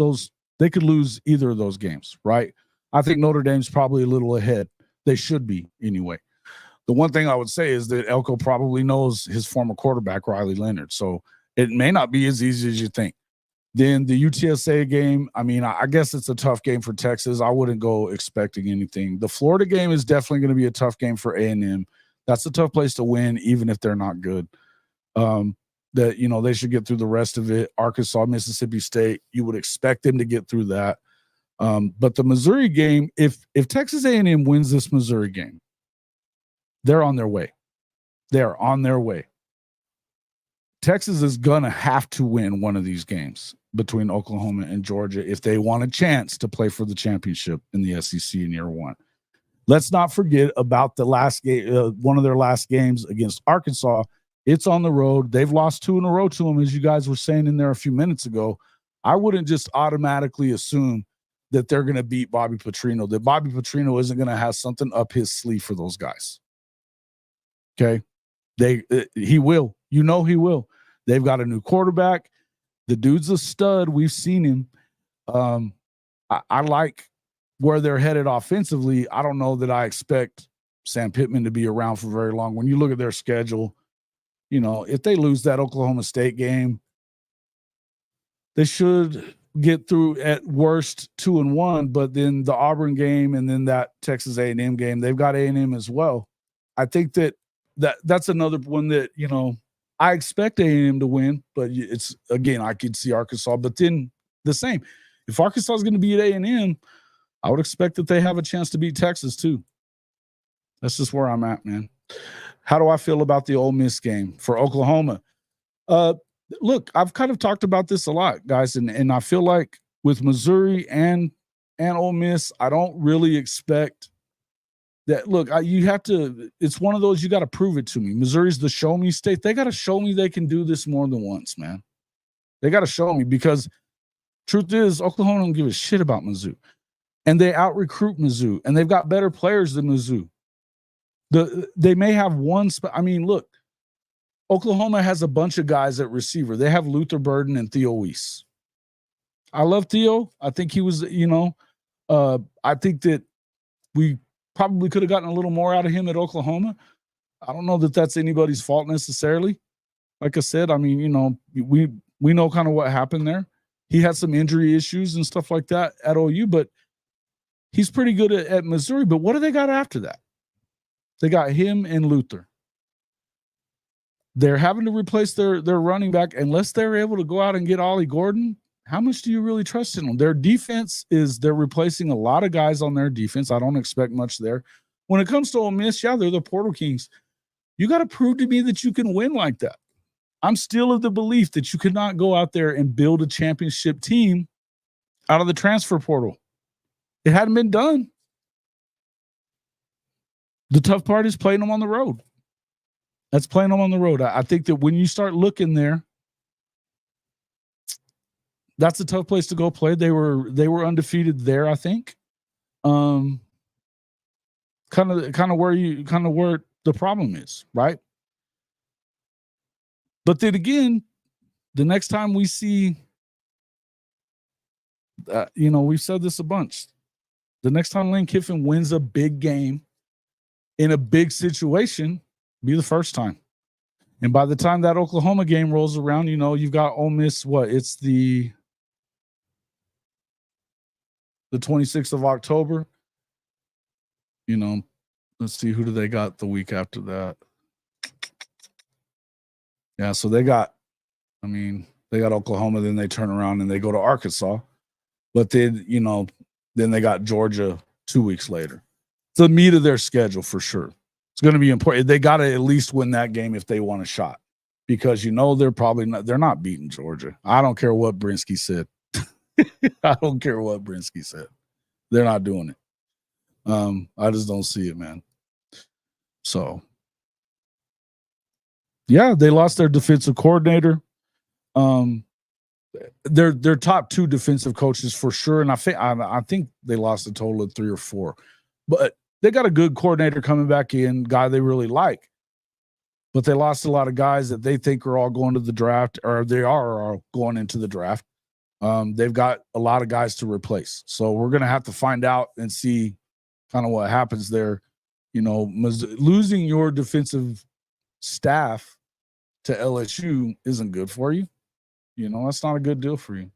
They could lose either of those games, right? I think Notre Dame's probably a little ahead. They should be anyway. The one thing I would say is that Elko probably knows his former quarterback, Riley Leonard. So it may not be as easy as you think. Then the UTSA game, I mean, I guess it's a tough game for Texas. I wouldn't go expecting anything. The Florida game is definitely going to be a tough game for A&M. That's a tough place to win, even if they're not good. They should get through the rest of it. Arkansas, Mississippi State, you would expect them to get through that. But the Missouri game, if Texas A&M wins this Missouri game, they're on their way. They're on their way. Texas is going to have to win one of these games between Oklahoma and Georgia if they want a chance to play for the championship in the SEC in year one. Let's not forget about the last game, one of their last games against Arkansas. It's on the road. They've lost 2 in a row to them, as you guys were saying in there a few minutes ago. I wouldn't just automatically assume that they're going to beat Bobby Petrino, that Bobby Petrino isn't going to have something up his sleeve for those guys. Okay? He will. He will. They've got a new quarterback. The dude's a stud. We've seen him. I like where they're headed offensively. I don't know that I expect Sam Pittman to be around for very long. When you look at their schedule, if they lose that Oklahoma State game, they should get through at worst 2-1. But then the Auburn game and then that Texas A&M game, they've got A&M as well. I think that's another one that I expect A&M to win, but it's again I could see Arkansas. But then the same, if Arkansas is going to beat A&M, I would expect that they have a chance to beat Texas too. That's just where I'm at, man. How do I feel about the Ole Miss game for Oklahoma? Look, I've kind of talked about this a lot, guys, and I feel like with Missouri and Ole Miss, I don't really expect that. Look, you have to. It's one of those you got to prove it to me. Missouri's the show me state. They got to show me they can do this more than once, man. They got to show me because truth is Oklahoma don't give a shit about Mizzou. And they out-recruit Mizzou, and they've got better players than Mizzou. They may have one I mean, look, Oklahoma has a bunch of guys at receiver. They have Luther Burden and Theo Weiss. I love Theo. I think he was, I think that we probably could have gotten a little more out of him at Oklahoma. I don't know that that's anybody's fault necessarily. Like I said, I mean, we know kind of what happened there. He had some injury issues and stuff like that at OU, but he's pretty good at Missouri. But what do they got after that? They got him and Luther. They're having to replace their running back unless they're able to go out and get Ollie Gordon. How much do you really trust in them? Their defense they're replacing a lot of guys on their defense. I don't expect much there. When it comes to Ole Miss, yeah, they're the Portal Kings. You got to prove to me that you can win like that. I'm still of the belief that you could not go out there and build a championship team out of the transfer portal. It hadn't been done. The tough part is playing them on the road. That's playing them on the road. I think that when you start looking there, that's a tough place to go play. They were undefeated there, I think. Kind of where the problem is, right? But then again, the next time we see, we've said this a bunch. The next time Lane Kiffin wins a big game in a big situation, be the first time. And by the time that Oklahoma game rolls around, you've got Ole Miss. It's the 26th of October. Let's see, who do they got the week after that? Yeah, so they got Oklahoma, then they turn around and they go to Arkansas. But then, then they got Georgia 2 weeks later. It's the meat of their schedule for sure. It's going to be important. They got to at least win that game if they want a shot, because they're not beating Georgia. I don't care what Brinsky said. I don't care what Brinsky said. They're not doing it. I just don't see it, man. So, yeah, they lost their defensive coordinator. Their top 2 defensive coaches for sure, and I think they lost a total of 3 or 4. But they got a good coordinator coming back in, guy they really like. But they lost a lot of guys that they think are all going to the draft, or they are all going into the draft. They've got a lot of guys to replace. So we're going to have to find out and see kind of what happens there. Losing your defensive staff to LSU isn't good for you. That's not a good deal for you.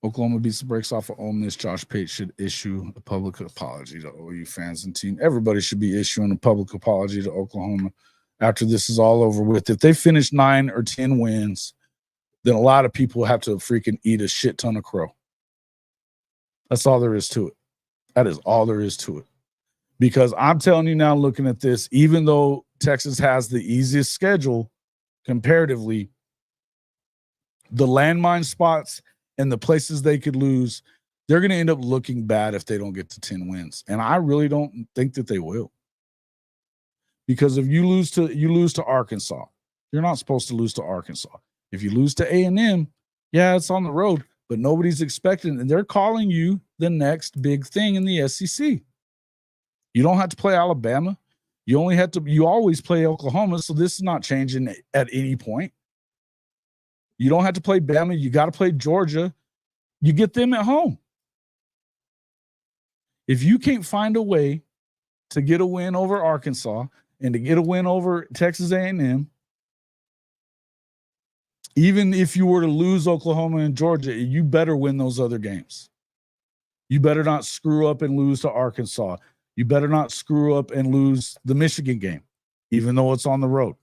Oklahoma beats the brakes off of Ole Miss. Josh Pate should issue a public apology to OU fans and team. Everybody should be issuing a public apology to Oklahoma after this is all over with. If they finish 9 or 10 wins, then a lot of people have to freaking eat a shit ton of crow. That's all there is to it. That is all there is to it. Because I'm telling you now, looking at this, even though Texas has the easiest schedule comparatively, the landmine spots and the places they could lose, they're going to end up looking bad if they don't get to 10 wins. And I really don't think that they will. Because if you lose to Arkansas, you're not supposed to lose to Arkansas. If you lose to A&M, yeah, it's on the road, but nobody's expecting, and they're calling you the next big thing in the SEC. You don't have to play Alabama. You always play Oklahoma, so this is not changing at any point. You don't have to play Bama. You got to play Georgia. You get them at home. If you can't find a way to get a win over Arkansas and to get a win over Texas A&M, even if you were to lose Oklahoma and Georgia, you better win those other games. You better not screw up and lose to Arkansas. You better not screw up and lose the Michigan game, even though it's on the road.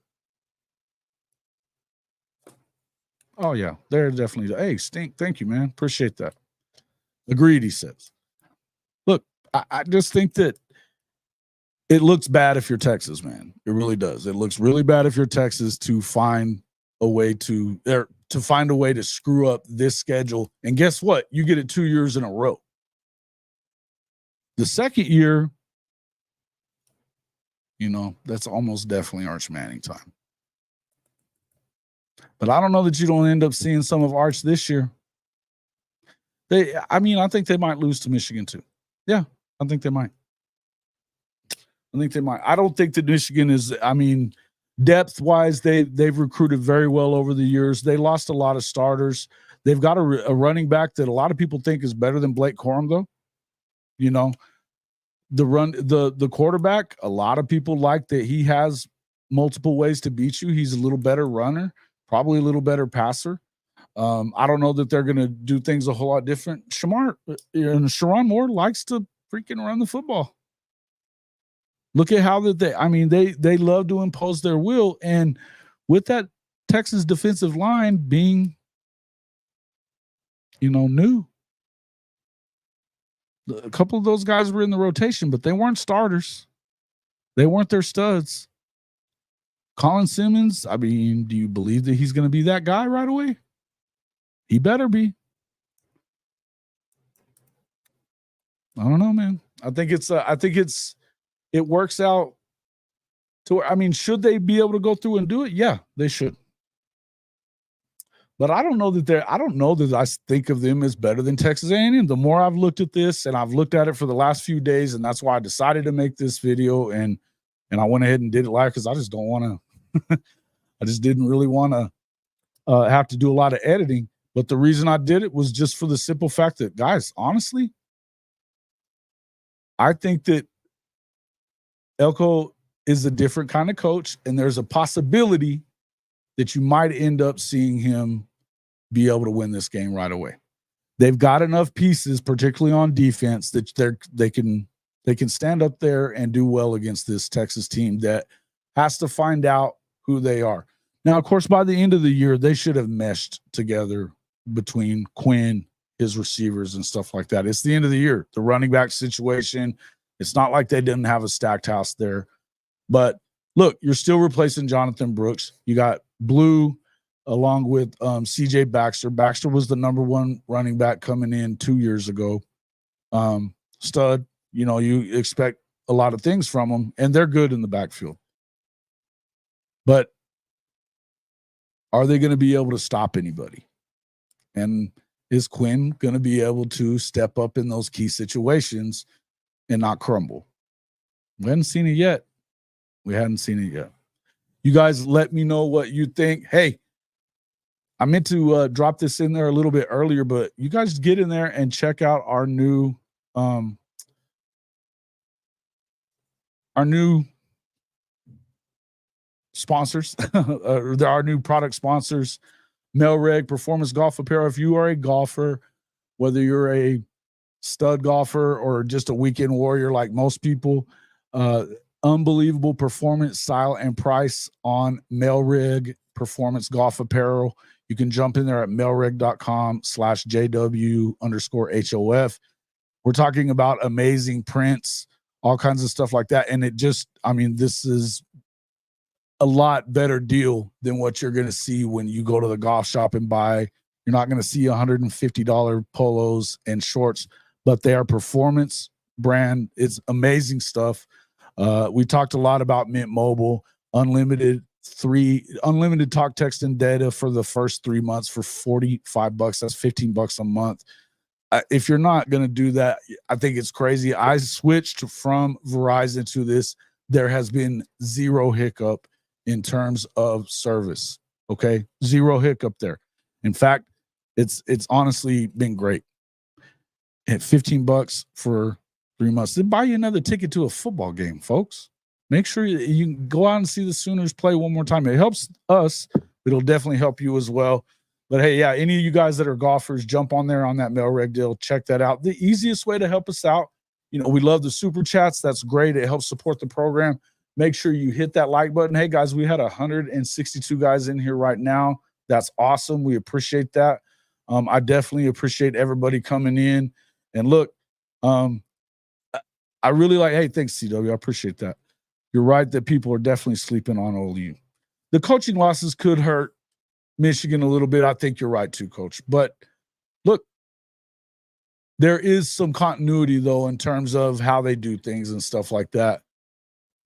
Oh, yeah, they're definitely. Hey, Stink, thank you, man. Appreciate that. Agreed, he says. Look, I just think that it looks bad if you're Texas, man. It really does. It looks really bad if you're Texas to find a way to screw up this schedule. And guess what? You get it 2 years in a row. The second year, that's almost definitely Arch Manning time. But I don't know that you don't end up seeing some of Arch this year. I think they might lose to Michigan too. Yeah, I think they might. I don't think that Michigan is, depth-wise, they've recruited very well over the years. They lost a lot of starters. They've got a running back that a lot of people think is better than Blake Corum, though. The quarterback, a lot of people like that he has multiple ways to beat you. He's a little better runner, probably a little better passer. I don't know that they're going to do things a whole lot different. Sherrone Moore likes to freaking run the football. Look at how they love to impose their will. And with that Texas defensive line being, new, a couple of those guys were in the rotation, but they weren't starters. They weren't their studs. Colin Simmons, do you believe that he's going to be that guy right away? He better be. I don't know, man. I think it works out to where, should they be able to go through and do it? Yeah, they should. But I don't know that I think of them as better than Texas A&M. The more I've looked at this, and I've looked at it for the last few days, and that's why I decided to make this video, and I went ahead and did it live because I just don't want to. I just didn't really want to have to do a lot of editing. But the reason I did it was just for the simple fact that, guys, honestly, I think that Elko is a different kind of coach, and there's a possibility that you might end up seeing him be able to win this game right away. They've got enough pieces, particularly on defense, that they can stand up there and do well against this Texas team that has to find out who they are. Now, of course, by the end of the year, they should have meshed together between Quinn, his receivers, and stuff like that. It's the end of the year. The running back situation, it's not like they didn't have a stacked house there. But look, you're still replacing Jonathan Brooks. You got Blue along with C.J. Baxter. Baxter was the number one running back coming in 2 years ago. Stud, you expect a lot of things from them, and they're good in the backfield. But are they going to be able to stop anybody? And is Quinn going to be able to step up in those key situations and not crumble? We hadn't seen it yet. You guys let me know what you think. Hey, I meant to drop this in there a little bit earlier, but you guys get in there and check out our new sponsors, our new product sponsors, Melreg Performance Golf Apparel. If you are a golfer, whether you're a stud golfer or just a weekend warrior like most people, unbelievable performance, style, and price on Melreg Performance Golf Apparel. You can jump in there at melreg.com/JW_HOF. We're talking about amazing prints, all kinds of stuff like that. And this is a lot better deal than what you're going to see when you go to the golf shop and buy. You're not going to see $150 polos and shorts, but they are performance brand. It's amazing stuff. We talked a lot about Mint Mobile, unlimited talk, text, and data for the first 3 months for $45. That's $15 a month. If you're not going to do that, I think it's crazy. I switched from Verizon to this. There has been zero hiccup in terms of service. Okay. Zero hiccup there. In fact, it's honestly been great. At $15 for 3 months, then buy you another ticket to a football game, folks. Make sure you can go out and see the Sooners play one more time. It helps us. It'll definitely help you as well. But hey, yeah, any of you guys that are golfers, jump on there on that Melreg deal. Check that out. The easiest way to help us out, we love the super chats. That's great. It helps support the program. Make sure you hit that like button. Hey, guys, we had 162 guys in here right now. That's awesome. We appreciate that. I definitely appreciate everybody coming in. And look, I really hey, thanks, CW. I appreciate that. You're right that people are definitely sleeping on OU. The coaching losses could hurt Michigan a little bit. I think you're right too, Coach. But look, there is some continuity, though, in terms of how they do things and stuff like that.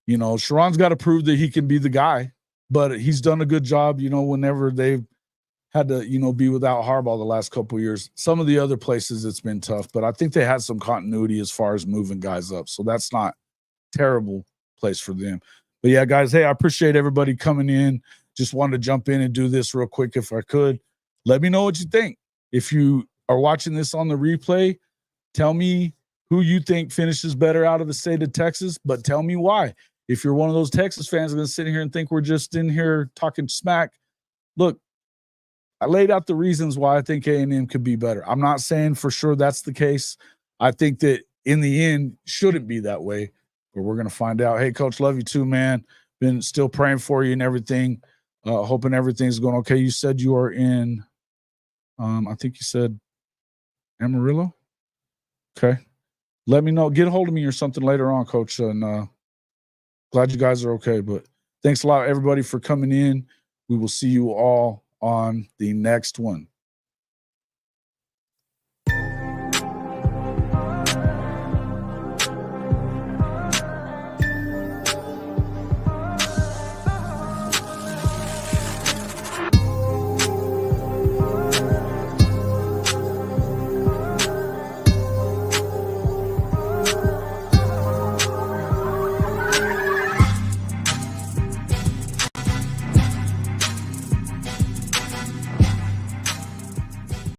Sharon's got to prove that he can be the guy, but he's done a good job, whenever they've had to, be without Harbaugh the last couple of years. Some of the other places it's been tough, but I think they had some continuity as far as moving guys up. So that's not terrible place for them. But yeah, guys, hey, I appreciate everybody coming in. Just wanted to jump in and do this real quick if I could. Let me know what you think. If you are watching this on the replay, tell me who you think finishes better out of the state of Texas, but tell me why. If you're one of those Texas fans going to sit here and think we're just in here talking smack, look, I laid out the reasons why I think A&M could be better. I'm not saying for sure that's the case. I think that in the end, shouldn't be that way, but we're going to find out. Hey, Coach, love you too, man. Been still praying for you and everything. Hoping everything's going okay. You said you are in, I think you said Amarillo. Okay. Let me know. Get a hold of me or something later on, Coach. And glad you guys are okay. But thanks a lot, everybody, for coming in. We will see you all on the next one.